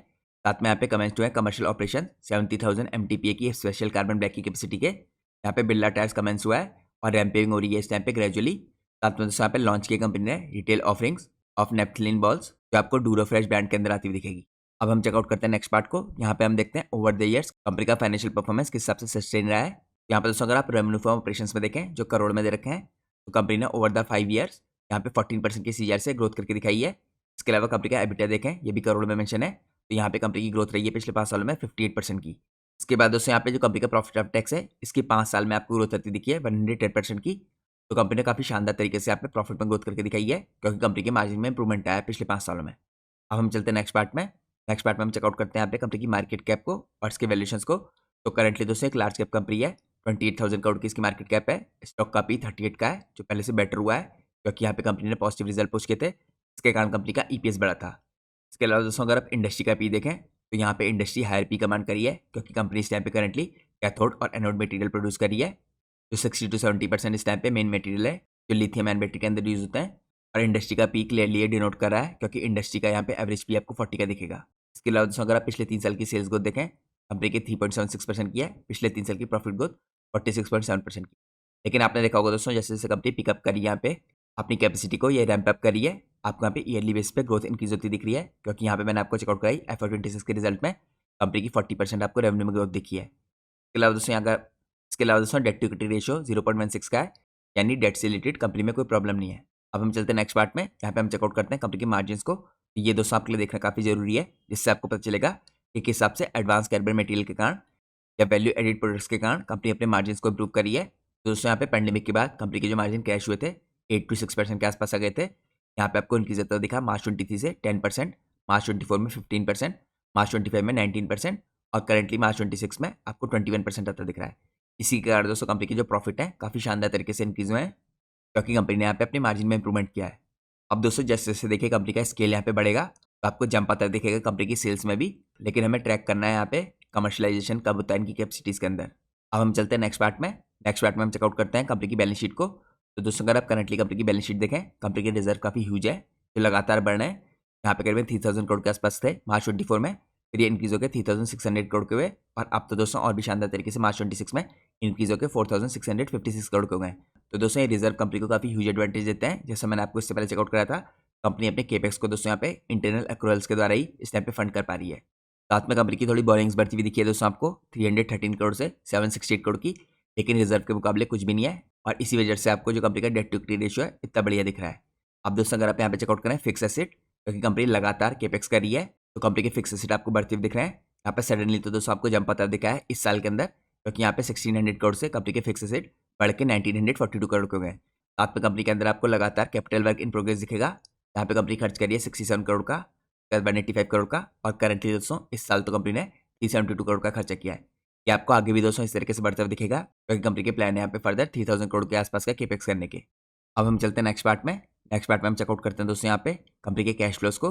साथ में यहाँ पे कमेंस हुए हैं कमर्शियल ऑपरेशन 70,000 MTPA की स्पेशल कार्बन ब्लैक की कैपेसिटी के, यहाँ पे बिरला टायर्स कमेंस हुआ है और रैंपिंग हो रही है इस टाइम पे ग्रेजुअली। साथ में दोस्तों यहाँ पे लॉन्च किया कंपनी ने retail offerings of naphthalene balls जो आपको डूरो फ्रेश ब्रांड के अंदर आती हुई दिखेगी। अब हम चेकआउट करते हैं नेक्स्ट पार्ट को। यहाँ पे हम देखते हैं ओवर द ईयर्स कंपनी का फाइनेंशियल परफॉर्मेंस किस हिसाब से सस्टेन रहा है। यहाँ पे दोस्तों अगर आप रेवेन्यू फ्रॉम ऑपरेशंस में देखें जो करोड़ में दे रखे हैं, तो कंपनी ने ओवर द 5 ईयर्स यहाँ पे 14% की CAGR से ग्रोथ करके दिखाई है। इसके अलावा कंपनी का एबिटा देखें ये भी करोड़ में मेंशन है, तो यहाँ पे कंपनी की ग्रोथ रही है पिछले 5 सालों में 58% की। इसके बाद दोस्तों यहाँ पे जो कंपनी का प्रॉफिट ऑफ टैक्स है इसकी 5 साल में आपको ग्रोथ आती दिखी है 110% की। तो कंपनी ने काफ़ी शानदार तरीके से यहाँ पे प्रॉफिट में ग्रोथ करके दिखाई है, क्योंकि कंपनी के मार्जिन में इंप्रूवमेंट आया है पिछले 5 सालों में। अब हम चलते हैं नेक्स्ट पार्ट में। नेक्स्ट पार्ट में हम चेकआउट करते हैं यहाँ पे कंपनी की मार्केट कैप को और इसके वैल्यूएशंस को। तो करंटली दोस्तों एक लार्ज कैप कंपनी है, 28,000 करोड़ की इसकी मार्केट कैप है। स्टॉक का P 38 का है जो पहले से बेटर हुआ है, क्योंकि यहाँ पे कंपनी ने पॉजिटिव रिजल्ट पोस्ट किए थे, इसके कारण कंपनी का EPS बढ़ा था। इसके अलावा दोस्तों अगर आप इंडस्ट्री का P देखें तो यहाँ पे इंडस्ट्री हायर P कमांड करी है, क्योंकि कंपनी इस टाइम पे करंटली कैथोड और एनोड मटेरियल प्रोड्यूस कर रही है, जो 60 to 70% इस टाइम पे मेन मटेरियल है जो लिथियम आयन बैटरी के अंदर यूज होता है। और इंडस्ट्री का P क्लियरली ये डिनोट कर रहा है, क्योंकि इंडस्ट्री का यहाँ पे एवरेज P आपको 40 का दिखेगा। इसके अलावा दोस्तों अगर आप पिछले 3 साल की सेल्स ग्रोथ देखें, कंपनी की 3.76% की है, पिछले 3 साल की प्रॉफिट ग्रोथ 46.7% की। लेकिन आपने देखा होगा दोस्तों जैसे जैसे कंपनी पिकअप करी यहाँ पे अपनी कैपेसिटी को ये रैंप अप करी है, आपको यहाँ पे ईयरली बेस पे ग्रोथ इंक्रीज होती दिख रही है, क्योंकि यहाँ पे मैंने आपको चेकआउट कराई FY26 के रिजल्ट में कंपनी की 40% आपको रेवेन्यू में ग्रोथ दिखी है। इसके अलावा दोस्तों डेट टू इक्विटी रेशियो 0.16 का है, यानी डेट से रिलेटेड कंपनी में कोई प्रॉब्लम नहीं है। अब हम चलते हैं नेक्स्ट पार्ट में, यहाँ पे हम चेकआउट करते हैं कंपनी के मार्जिन को। ये दोस्तों आपके लिए देखना काफ़ी जरूरी है, जिससे आपको पता चलेगा कि किस हिसाब से एडवांस कार्बन मटेरियल के कारण या वैल्यू एडिड प्रोडक्ट्स के कारण कंपनी अपने मार्जिन को इंप्रूव करी है। तो दोस्तों यहाँ पे पेंडेमिक के बाद कंपनी के जो मार्जिन क्रैश हुए थे 8 to 6% के आसपास आ गए थे, यहाँ पे आपको इंक्रीज होता दिखा मार्च 23 से 10%, मार्च 24 में 15%, मार्च 25 में 19%, और करंटली मार्च 26 में आपको 21% आता दिख रहा है। इसी के कारण दोस्तों कंपनी की जो प्रॉफिट है काफ़ी शानदार तरीके से इंक्रीज हुए हैं, क्योंकि कंपनी ने यहाँ पे अपने मार्जिन में इंप्रूवमेंट किया है। अब दोस्तों जैसे जैसे देखिए कंपनी का स्केल यहाँ पे बढ़ेगा तो आपको जंप आता दिखेगा कंपनी की सेल्स में भी, लेकिन हमें ट्रैक करना है यहाँ पे कमर्शलाइजेशन कब होता है इनकी कैपेसिटीज़ के अंदर। अब हम चलते हैं नेक्स्ट पार्ट में। नेक्स्ट पार्ट में हम चेकआउट करते हैं कंपनी की बैलेंस शीट को। तो दोस्तों अगर आप करंटली कंपनी की बैलेंस शीट देखें, कंपनी के रिजर्व काफ़ी ह्यूज है, जो लगातार बढ़ रहे हैं। यहाँ पे करीबन 3000 करोड़ के आसपास थे मार्च 24 में, फिर ये इंक्रीज होकर 3600 करोड़ के हुए, और अब तो दोस्तों और भी शानदार तरीके से मार्च 26 में इंक्रीज होकर 4656 करोड़ के हो गए। तो दोस्तों ये रिजर्व कंपनी को काफ़ी ह्यूज एडवांटेज देते हैं। जैसा मैंने आपको इससे पहले चेकआउट करा था, कंपनी अपने केपेक्स को दोस्तों यहाँ पे इंटरनल एक्रूअल्स के द्वारा ही इस टाइम पे फंड कर पा रही है। साथ में कंपनी की थोड़ी बोरिंग्स बढ़ती हुई दिखी है दोस्तों आपको 313 करोड़ से 768 करोड़ की, लेकिन रिजर्व के मुकाबले कुछ भी नहीं है, और इसी वजह से आपको जो कंपनी का डेट टू इक्विटी रेशियो है इतना बढ़िया दिख रहा है। अब दोस्तों अगर आप यहाँ पे चेकआउट करें फिक्स एसेट, क्योंकि कंपनी लगातार केपेक्स कर रही है, तो कंपनी के फिक्स एसेट आपको बढ़ते हुए दिख रहे हैं। यहाँ पे सडनली तो दोस्तों आपको जंप आता दिखा है इस साल के अंदर, क्योंकि यहाँ पे 1600 करोड़ से कंपनी के फिक्स एसेट बढ़ के 1942 करोड़ के हो गए। साथ में कंपनी के अंदर आपको लगातार कैपिटल वर्क इन प्रोग्रेस दिखेगा। यहाँ पे कंपनी खर्च करी है 67 करोड़ का, 185 करोड़ का, और करंटली दोस्तों इस साल तो कंपनी ने 372 करोड़ का खर्चा किया है। ये आपको आगे भी दोस्तों इस तरीके से बढ़ता हुआ दिखेगा, क्योंकि कंपनी के प्लान है यहाँ पे फर्दर 3000 करोड़ के आसपास का केपेक्स करने के। अब हम चलते हैं नेक्स्ट पार्ट में। नेक्स्ट पार्ट में हम चेकआउट करते हैं दोस्तों यहाँ पे कंपनी के कैश फ्लोज को।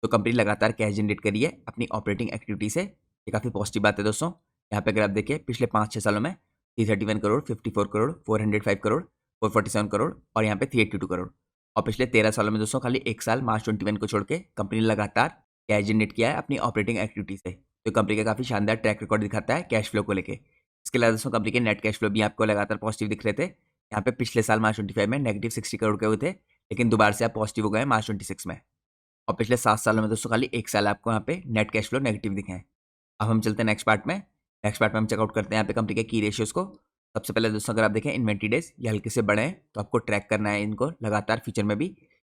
तो कंपनी लगातार कैश जनरेट करी है अपनी ऑपरेटिंग एक्टिविटी से, ये काफ़ी पॉजिटिव बात है दोस्तों। यहाँ पे अगर आप देखिए पिछले 5-6 सालों में 331 करोड़, 54 करोड़, 405 करोड़, 447 करोड़, और यहाँ पे 382 करोड़। और पिछले 13 सालों में दोस्तों खाली एक साल मार्च 21 को छोड़ के कंपनी ने लगातार कैश जनरेट किया है अपनी ऑपरेटिंग एक्टिविटी से, तो कंपनी का काफ़ी शानदार ट्रैक रिकॉर्ड दिखाता है कैश फ्लो को लेके। इसके अलावा दोस्तों कंपनी के नेट कैश फ्लो भी आपको लगातार पॉजिटिव दिख रहे थे। यहाँ पे पिछले साल मार्च 25 में नेगेटिव 60 करोड़ के हुए थे, लेकिन दोबारा से आप पॉजिटिव हो गए मार्च 26 में। और पिछले 7 सालों में दोस्तों खाली एक साल आपको यहाँ पे नेट कैश फ्लो नेगेटिव दिखे हैं। अब हम चलते हैं नेक्स्ट पार्ट में। नेक्स्ट पार्ट में हम चेकआउट करते हैं यहाँ पे कंपनी के की रेशियोज को। सबसे पहले दोस्तों अगर आप देखें इन्वेंट्री डेज ये हल्के से बढ़े हैं, तो आपको ट्रैक करना है इनको लगातार फ्यूचर में भी।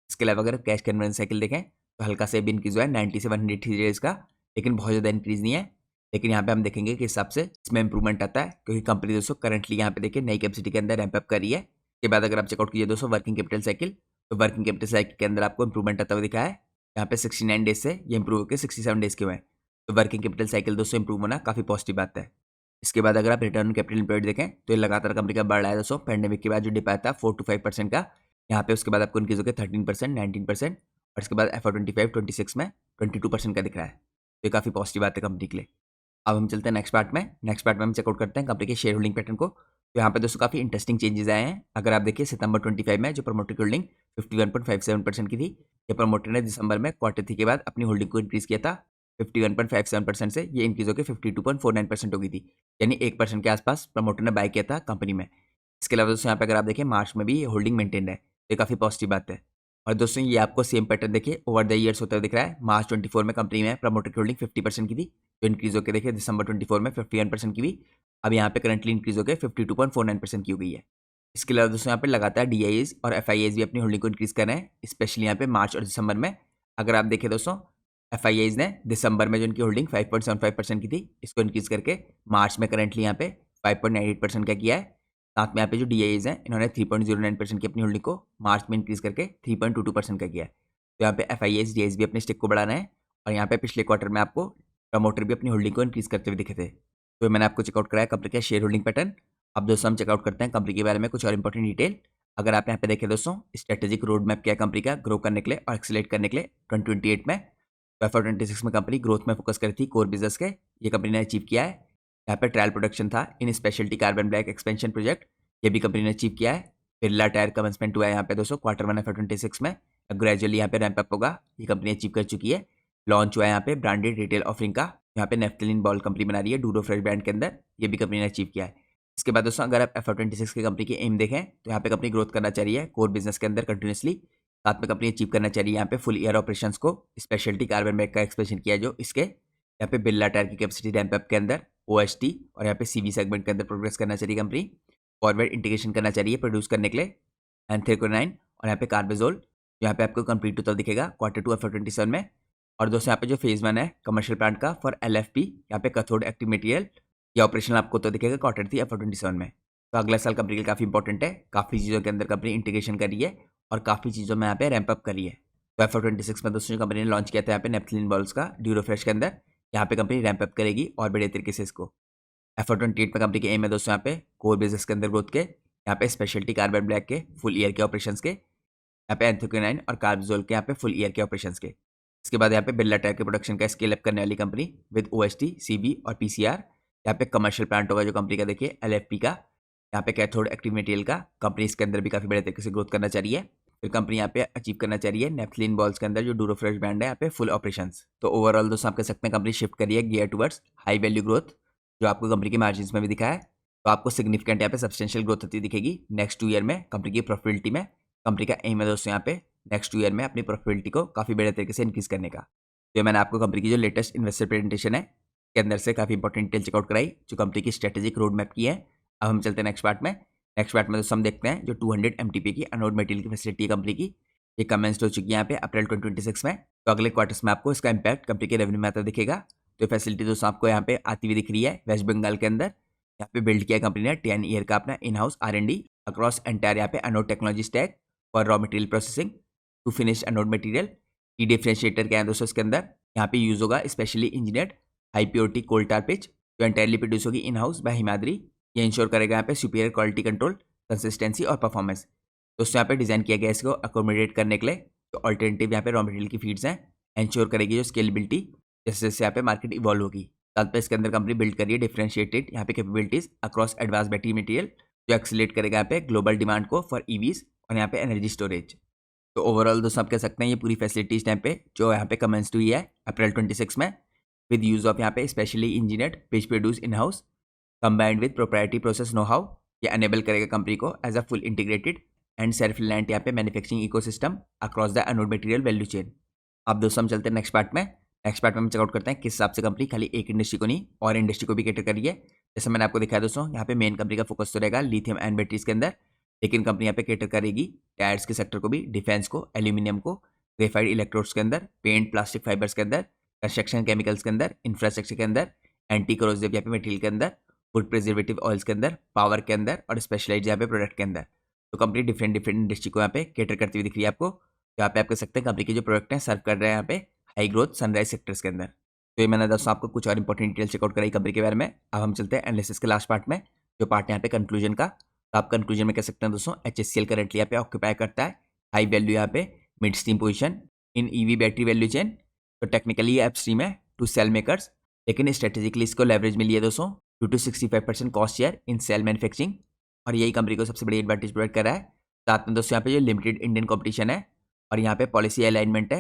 इसके अलावा अगर कैश कन्वर्जन साइकिल देखें तो हल्का से भी इंक्रीज हुआ है 90 से 103 डेज का, लेकिन बहुत ज़्यादा इंक्रीज नहीं है। लेकिन यहाँ पे हम देखेंगे कि हिसाब से इसमें इंप्रूवमेंट आता है, क्योंकि कंपनी दोस्तों करंटली यहाँ पे देखिए नई कैपेसिटी के अंदर रैंप अप कर रही है। इसके बाद अगर आप चेकआउट कीजिए दोस्तों वर्किंग कैपिटल साइकिल, तो वर्किंग कैपिटल साइकिल के अंदर आपको इंप्रूवमेंट आता हुआ दिखा है। यहाँ पे 69 डेज से ये इंप्रूव होकर 67 डेज के हुए हैं, तो वर्किंग कैपिटल साइकिल दोस्तों इंप्रूव होना काफ़ी पॉजिटिव बात है। इसके बाद अगर आप रिटर्न ऑन कैपिटल एम्प्लॉयड देखें तो ये लगातार कंपनी का बढ़ रहा है दोस्तों। पैंडेमिक के बाद जो डिप आया था 4 to 5% का, यहाँ पे उसके बाद आपको इंक्रीज होकर 13%, 19%, और इसके बाद FY25-26 में 22% का दिख रहा है, तो ये काफ़ी पॉजिटिव बात है कंपनी के लिए। अब हम चलते हैं नेक्स्ट पार्ट में। नेक्स्ट पार्ट में हम चेकआउट करते हैं कंपनी के शेयर होल्डिंग पैटर्न को। तो यहाँ पे दोस्तों काफ़ी इंटरेस्टिंग चेंजेस आए हैं। अगर आप देखिए सितंबर 25 में जो प्रमोटर की होल्डिंग 51.57% की थी, ये प्रमोटर ने दिसंबर में Q3 के बाद अपनी होल्डिंग को इंक्रीज किया था 51.57% से, ये इंक्रीज होकर 52.49% हो गई थी, यानी 1% के आसपास प्रमोटर ने बाय किया था कंपनी में। इसके अलावा दोस्तों यहाँ पे अगर आप देखिए मार्च में भी ये होल्डिंग मेंटेन है, तो ये काफ़ी पॉजिटिव बात है। और दोस्तों ये आपको सेम पैटर्न देखिए ओवर द ईयर्स होता हुआ दिख रहा है। मार्च 24 में कंपनी में प्रमोटर की होल्डिंग 50% की थी, जो इंक्रीज होकर देखिए दिसंबर 24 में 51% की हुई, अब यहाँ पे करंटली इंक्रीज होकर 52.49% की हो गई है। इसके अलावा दोस्तों यहाँ पे लगातार DIAs और FIAs भी अपनी होल्डिंग को इंक्रीज कर रहे हैं, स्पेशली यहाँ पे मार्च और दिसंबर में। अगर आप देखें दोस्तों FIAs ने दिसंबर में जो उनकी होल्डिंग 5.75% की थी, इसको इंक्रीज करके मार्च में करंटली यहाँ पे 5.98% का किया है। साथ में यहाँ पे जो DIAs हैं इन्होंने 3.09% की अपनी होल्डिंग को मार्च में इंक्रीज करके 3.22% का किया है। तो यहाँ पे FIAs DIAs भी अपने स्टिक को बढ़ा रहे हैं, और यहाँ पे पिछले क्वार्टर में आपको प्रमोटर भी अपनी होल्डिंग को इंक्रीज करते हुए दिखे थे। तो मैंने आपको चेकआउट कराया कंपनी का शेयर होल्डिंग पैटर्न। अब दोस्तों हम चेकआउट करते हैं कंपनी के बारे में कुछ और इंपॉर्टेंट डिटेल। अगर आप यहाँ पे देखें दोस्तों स्ट्रेटेजिक रोड मैप क्या है कंपनी का ग्रो करने के लिए और एक्सीलरेट करने के लिए 2028 में, तो FY26 में कंपनी ग्रोथ में फोकस करी थी कोर बिजनेस के, ये कंपनी ने अचीव किया है। यहाँ पे ट्रायल प्रोडक्शन था in speciality carbon black expansion project, ये भी कंपनी ने अचीव किया है। बिरला टायर कमेंसमेंट हुआ है यहाँ पे दोस्तों Q1 FY26 में, अब ग्रेजुअली यहाँ पे रैंप अप होगा, ये कंपनी अचीव कर चुकी है। लॉन्च हुआ है यहाँ पे ब्रांडेड रिटेल ऑफरिंग का, यहाँ पे नेफ्थलीन बॉल कंपनी बना रही है डूरो फ्रेश ब्रांड के अंदर, ये भी कंपनी ने अचीव किया है। इसके बाद दोस्तों अगर आप FY26 की कंपनी की एम देखें तो यहाँ पे कंपनी ग्रोथ करना चाह रही है कोर बिजनेस के अंदर कंटिन्यूसली। साथ में कंपनी अचीव करना चाह रही है यहाँ पे फुल ईयर ऑपरेशंस को, स्पेशलिटी कार्बन ब्लैक का एक्सपेंशन किया है जो इसके, यहाँ पे बिरला टायर की कैपेसिटी रैंप अप के अंदर OST और यहाँ पे CV सेगमेंट के अंदर प्रोग्रेस करना चाह रही है कंपनी। फॉरवर्ड इंटीग्रेशन करना चाहिए है प्रोड्यूस करने के लिए एंथ्रेकोनाइन और यहाँ पे कार्बेजोल, यहाँ पे आपको कंप्लीट होता दिखेगा Q2 FY27 में। और दोस्तों यहाँ पे जो फेज 1 है कमर्शियल प्लांट का फॉर LFP, यहाँ पे कैथोड एक्टिव मटेरियल, ये ऑपरेशनल आपको तो दिखेगा Q3 FY27 में। तो अगला साल कंपनी के लिए काफ़ी इंपॉर्टेंट है, काफ़ी चीज़ों के अंदर कंपनी इंटीग्रेशन कर रही है और काफ़ी चीज़ों में यहाँ पे रैंप अप कर रही है। तो FY26 में दोस्तों कंपनी ने लॉन्च किया था यहाँ पे नेफ्थलीन बॉल्स का ड्यूरोफ्रेश के अंदर, यहाँ पे कंपनी रैंप अप करेगी और बड़े तरीके से इसको। FY28 में कंपनी के एम है दोस्तों यहाँ पे कोर बिजनेस के अंदर ग्रोथ के, यहाँ पे स्पेशलिटी कार्बन ब्लैक के फुल ईयर के ऑपरेशंस के, यहाँ पे एंथ्रेकोनाइन और कार्बेजोल के यहाँ पे फुल ईयर के ऑपरेशंस के। इसके बाद यहाँ पे बिरला टायर के प्रोडक्शन का स्केल अप करने वाली कंपनी विद OST, CB और PCR। यहाँ पे कमर्शियल प्लांट होगा जो कंपनी का देखिए LFP का, यहाँ पे कैथोड एक्टिव मटेरियल का कंपनी इसके अंदर भी काफ़ी बड़े तरीके से ग्रोथ करना चाहिए। फिर कंपनी यहाँ पे अचीव करना चाहिए नेफ्थलीन बॉल्स के अंदर जो डूरोफ्रेश ब्रांड है यहाँ पे फुल ऑपरेशंस। तो ओवरऑल दोस्तों आप कह सकते हैं कंपनी शिफ्ट करी है gear towards high value growth, जो आपको कंपनी के मार्जिन में भी दिखा है। तो आपको सिग्निफिकेंट यहाँ पे सब्सटेंशियल ग्रोथ होती दिखेगी नेक्स्ट 2 ईयर में कंपनी की प्रॉफिटेबिलिटी में। कंपनी का एम है दोस्तों यहाँ पे नेक्स्ट 2 ईयर में अपनी प्रॉफिटेबिलिटी को काफ़ी बड़े तरीके से इंक्रीज करने का। तो मैंने आपको कंपनी की जो लेटेस्ट इन्वेस्टर प्रेजेंटेशन है के अंदर से काफ़ी इंपॉर्टेंट डिटेल चेकआउट कराई जो कंपनी की स्ट्रेटेजिक रोड मैप की है। अब हम चलते हैं नेक्स्ट पार्ट में। नेक्स्ट पार्ट में दोस्तों हम देखते हैं जो 200 MTPA की एनोड मटेरियल की फैसिलिटी है कंपनी की, ये कमेंस्ड हो चुकी है यहाँ पे अप्रैल 2026 में। तो अगले क्वार्टर्स में आपको इसका इंपैक्ट कंपनी के रेवेन्यू में आता दिखेगा। तो फैसिलिटी दोस्तों आपको यहाँ पे आती हुई दिख रही है वेस्ट बंगाल के अंदर। यहाँ पे बिल्ड किया कंपनी ने 10 ईयर का अपना in house R&D across entire यहाँ पे anode technology stack for raw material processing to finish anode material. Key differentiator क्या है दोस्तों इसके अंदर, यहाँ पे यूज होगा specially engineered high purity coal tar pitch जो एंटायरली प्रोड्यूस होगी इन हाउस बाय हिमाद्री। ये इंश्योर करेगा यहाँ पे सुपीरियर क्वालिटी कंट्रोल, कंसिस्टेंसी और परफॉर्मेंस। दोस्तों यहाँ पे डिजाइन किया गया इसको अकोमोडेट करने के लिए जो ऑल्टरनेटिव यहाँ पे रॉ मटेरियल की फीड्स हैं इंश्योर करेगी जो स्केलेबिलिटी जैसे जैसे यहाँ पे मार्केट इवॉल्व होगी। साथ में इसके अंदर कंपनी बिल्ड करिए डिफरेंशिएटेड यहाँ पे capabilities across advance battery material जो एक्सीलेट करेगा यहाँ पे ग्लोबल डिमांड को फॉर ईवीज और यहाँ पे एनर्जी स्टोरेज। तो ओवरऑल दोस्तों आप कह सकते हैं ये पूरी फैसिलिटीज टाइम पे जो यहाँ पे कमेंस्ड हुई है अप्रैल 26 में विद यूज ऑफ यहाँ पे specially engineered pitch produce in house combined with proprietary process know how. ये अनेबल करेगा कंपनी को as a full integrated and self reliant यहाँ पे manufacturing ecosystem across the anode material value chain. अब दोस्तों हम चलते हैं नेक्स्ट पार्ट में। नेक्स्ट पार्ट में हम चेकआउट करते हैं किस हिसाब से कंपनी खाली एक इंडस्ट्री को नहीं और इंडस्ट्री को भी कैटर करी है। जैसे मैंने आपको दिखाया दोस्तों यहाँ पे मेन कंपनी का फोकस तो रहेगा लिथियम एंड बैटरीज के अंदर, लेकिन कंपनी यहाँ पे कैटर करेगी टायर्स के सेक्टर को भी, डिफेंस को, एल्यूमिनियम को, ग्रेफाइड इलेक्ट्रोड्स के अंदर, पेंट प्लास्टिक फाइबर्स के अंदर, कंस्ट्रक्शन केमिकल्स के अंदर, इंफ्रास्ट्रक्चर के अंदर, एंटी करोसिव यहाँ पे मटेरियल के अंदर, फूड प्रिजर्वेटिव ऑयल्स के अंदर, पावर के अंदर और स्पेशलाइज यहाँ पे प्रोडक्ट के अंदर। तो कंपनी डिफरेंट इंडस्ट्री को यहाँ पे कैटर करती हुई दिख रही है आपको। यहाँ पे आप कह सकते हैं कंपनी के जो प्रोडक्ट हैं सर्व कर रहे हैं यहाँ पे हाई ग्रोथ सनराइज सेक्टर्स के अंदर। तो ये मैंने दोस्तों आपको कुछ और इंपॉर्टेंट डिटेल चेकआउट कराई कंपनी के बारे में। अब हम चलते हैं एनालिसिस के लास्ट पार्ट में, जो पार्ट यहाँ पे कंक्लूजन का। तो आप कंक्लूजन में कह सकते हैं दोस्तों HCL करेंटली यहाँ पे ऑक्यूपाई करता है हाई वैल्यू यहाँ पे mid stream position in EV battery value chain. तो टेक्निकली ये अपस्ट्रीम है टू सेल मेकर्स, लेकिन स्ट्रेटेजिकली इसको लेवरेज मिली है दोस्तों 2 to 65% cost share in cell manufacturing, और यही कंपनी को सबसे बड़ी एडवांटेज प्रोवाइड कर रहा है। साथ में दोस्तों यहाँ पे जो लिमिटेड इंडियन कॉम्पिटिशन है और यहाँ पे पॉलिसी अलाइनमेंट है,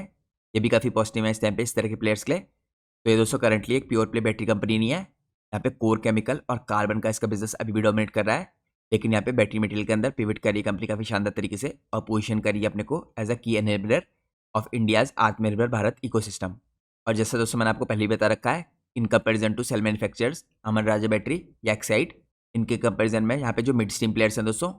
ये भी काफ़ी पॉजिटिव है इस टाइम पे इस तरह के प्लेयर्स के लिए। तो ये दोस्तों करंटली एक प्योर प्ले बैटरी कंपनी नहीं है, यहाँ पे कोर केमिकल और कार्बन का इसका बिजनेस अभी भी डोमिनेट कर रहा है, लेकिन यहाँ पे बैटरी मटेरियल के अंदर पिवट करी कंपनी काफ़ी शानदार तरीके से और पोजीशन करी अपने को एज अ की एनेबलर ऑफ इंडियाज आत्मनिर्भर भारत इकोसिस्टम। और जैसा दोस्तों मैंने आपको पहले ही बता रखा है in comparison to cell manufacturers Amara Raja battery या एक्साइड, इनके कंपेरिजन में यहाँ पे जो मिड स्ट्रीम प्लेयर्स हैं दोस्तों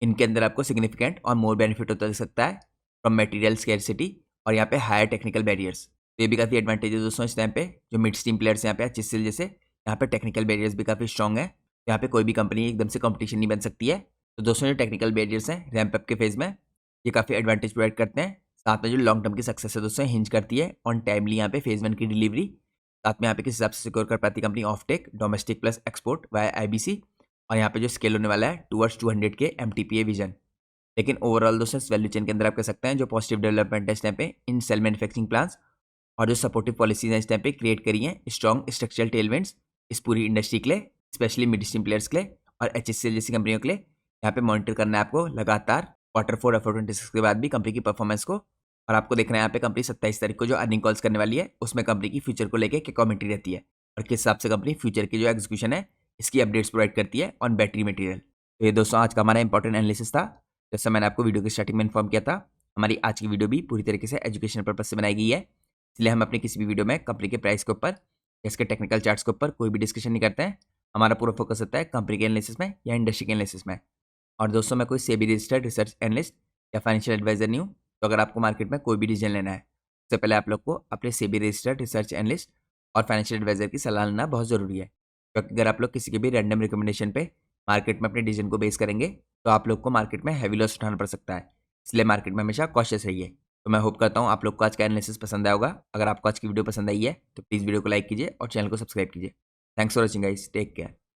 इनके अंदर आपको सिग्निफिकेंट और मोर बेनिफिट होता दिख सकता है फ्रॉम मटेरियल स्केर्सिटी और यहाँ पे हायर टेक्निकल बैरियर्स। तो ये भी काफ़ी एडवांटेज है दोस्तों इस टाइम पे जो मिड स्ट्रीम प्लेयर्स यहाँ पे HCL जैसे, यहाँ पे टेक्निकल बैरियर्स भी काफ़ी स्ट्रॉग है, यहाँ पे कोई भी कंपनी एकदम से कंपटीशन नहीं बन सकती है। तो दोस्तों जो टेक्निकल बैरियर्स हैं रैंप अप के फेज में ये काफ़ी एडवांटेज प्रोवाइड करते हैं। साथ में जो लॉन्ग टर्म की सक्सेस है दोस्तों हिंज करती है ऑन टाइमली यहाँ पे फेज 1 की डिलीवरी। साथ में यहाँ पे किस हिसाब से सिक्योर कर पाती है company offtake domestic plus export via IBC, और यहाँ पे जो स्केल होने वाला है टूवर्ड्स 200 के MTPA विजन। लेकिन ओवरऑल दोस्तों इस वैल्यू चेन के अंदर आप कह सकते हैं जो पॉजिटिव डेवलपमेंट है इस टाइम पे इन सेल मैन्युफैक्चरिंग प्लान्स और जो सपोर्टिव पॉलिसीज हैं इस टाइम पे क्रिएट करी हैं स्ट्रॉन्ग स्ट्रक्चरल टेलमेंट्स इस पूरी इंडस्ट्री के लिए, स्पेशली मिड स्ट्रीम प्लेयर्स के लिए और HCL जैसी कंपनियों के लिए। यहाँ पे मॉनिटर करना है आपको लगातार Q4 FY26 के बाद भी कंपनी की परफॉर्मेंस को, और आपको देखना है यहाँ पे कंपनी 27 तारीख को जो अर्निंग कॉल्स करने वाली है उसमें कंपनी की फ्यूचर को लेकर क्या कमेंट्री रहती है और किस हिसाब से कंपनी फ्यूचर की जो एग्जीक्यूशन है इसकी अपडेट्स प्रोवाइड करती है ऑन बैटरी मटेरियल। तो ये दोस्तों आज का हमारा इंपॉर्टेंट एनालिसिस था। जैसा मैंने आपको वीडियो की स्टार्टिंग में इन्फॉर्म किया था हमारी आज की वीडियो भी पूरी तरीके से एजुकेशन पर्पज से बनाई गई है, इसलिए हम अपनी किसी भी वीडियो में कंपनी के प्राइस के ऊपर या इसके टेक्निकल चार्ट्स के ऊपर कोई भी डिस्कशन नहीं करते हैं। हमारा पूरा फोकस होता है कंपनी के एनालिसिस में या इंडस्ट्री के एनालिसिस में। और दोस्तों मैं कोई सेबी रजिस्टर्ड रिसर्च एनालिस्ट या फाइनेंशियल एडवाइजर नहीं हूँ, तो अगर आपको मार्केट में कोई भी डिसीजन लेना है उससे पहले आप लोग को अपने सेबी रजिस्टर्ड रिसर्च एनालिस्ट और फाइनेंशियल एडवाइजर की सलाह लेना बहुत ज़रूरी है, क्योंकि अगर आप लोग किसी के भी रैंडम रिकमेंडेशन पे मार्केट में अपने डिसीजन को बेस करेंगे तो आप लोग को मार्केट में हैवी लॉस उठाना पड़ सकता है, इसलिए मार्केट में हमेशा कॉशियस रहिए। तो मैं होप करता हूँ आप लोग को आज का एनालिसिस पसंद आया होगा। अगर आपको आज की वीडियो पसंद आई है तो प्लीज़ वीडियो को लाइक कीजिए और चैनल को सब्सक्राइब कीजिए। Thanks for watching guys, take care.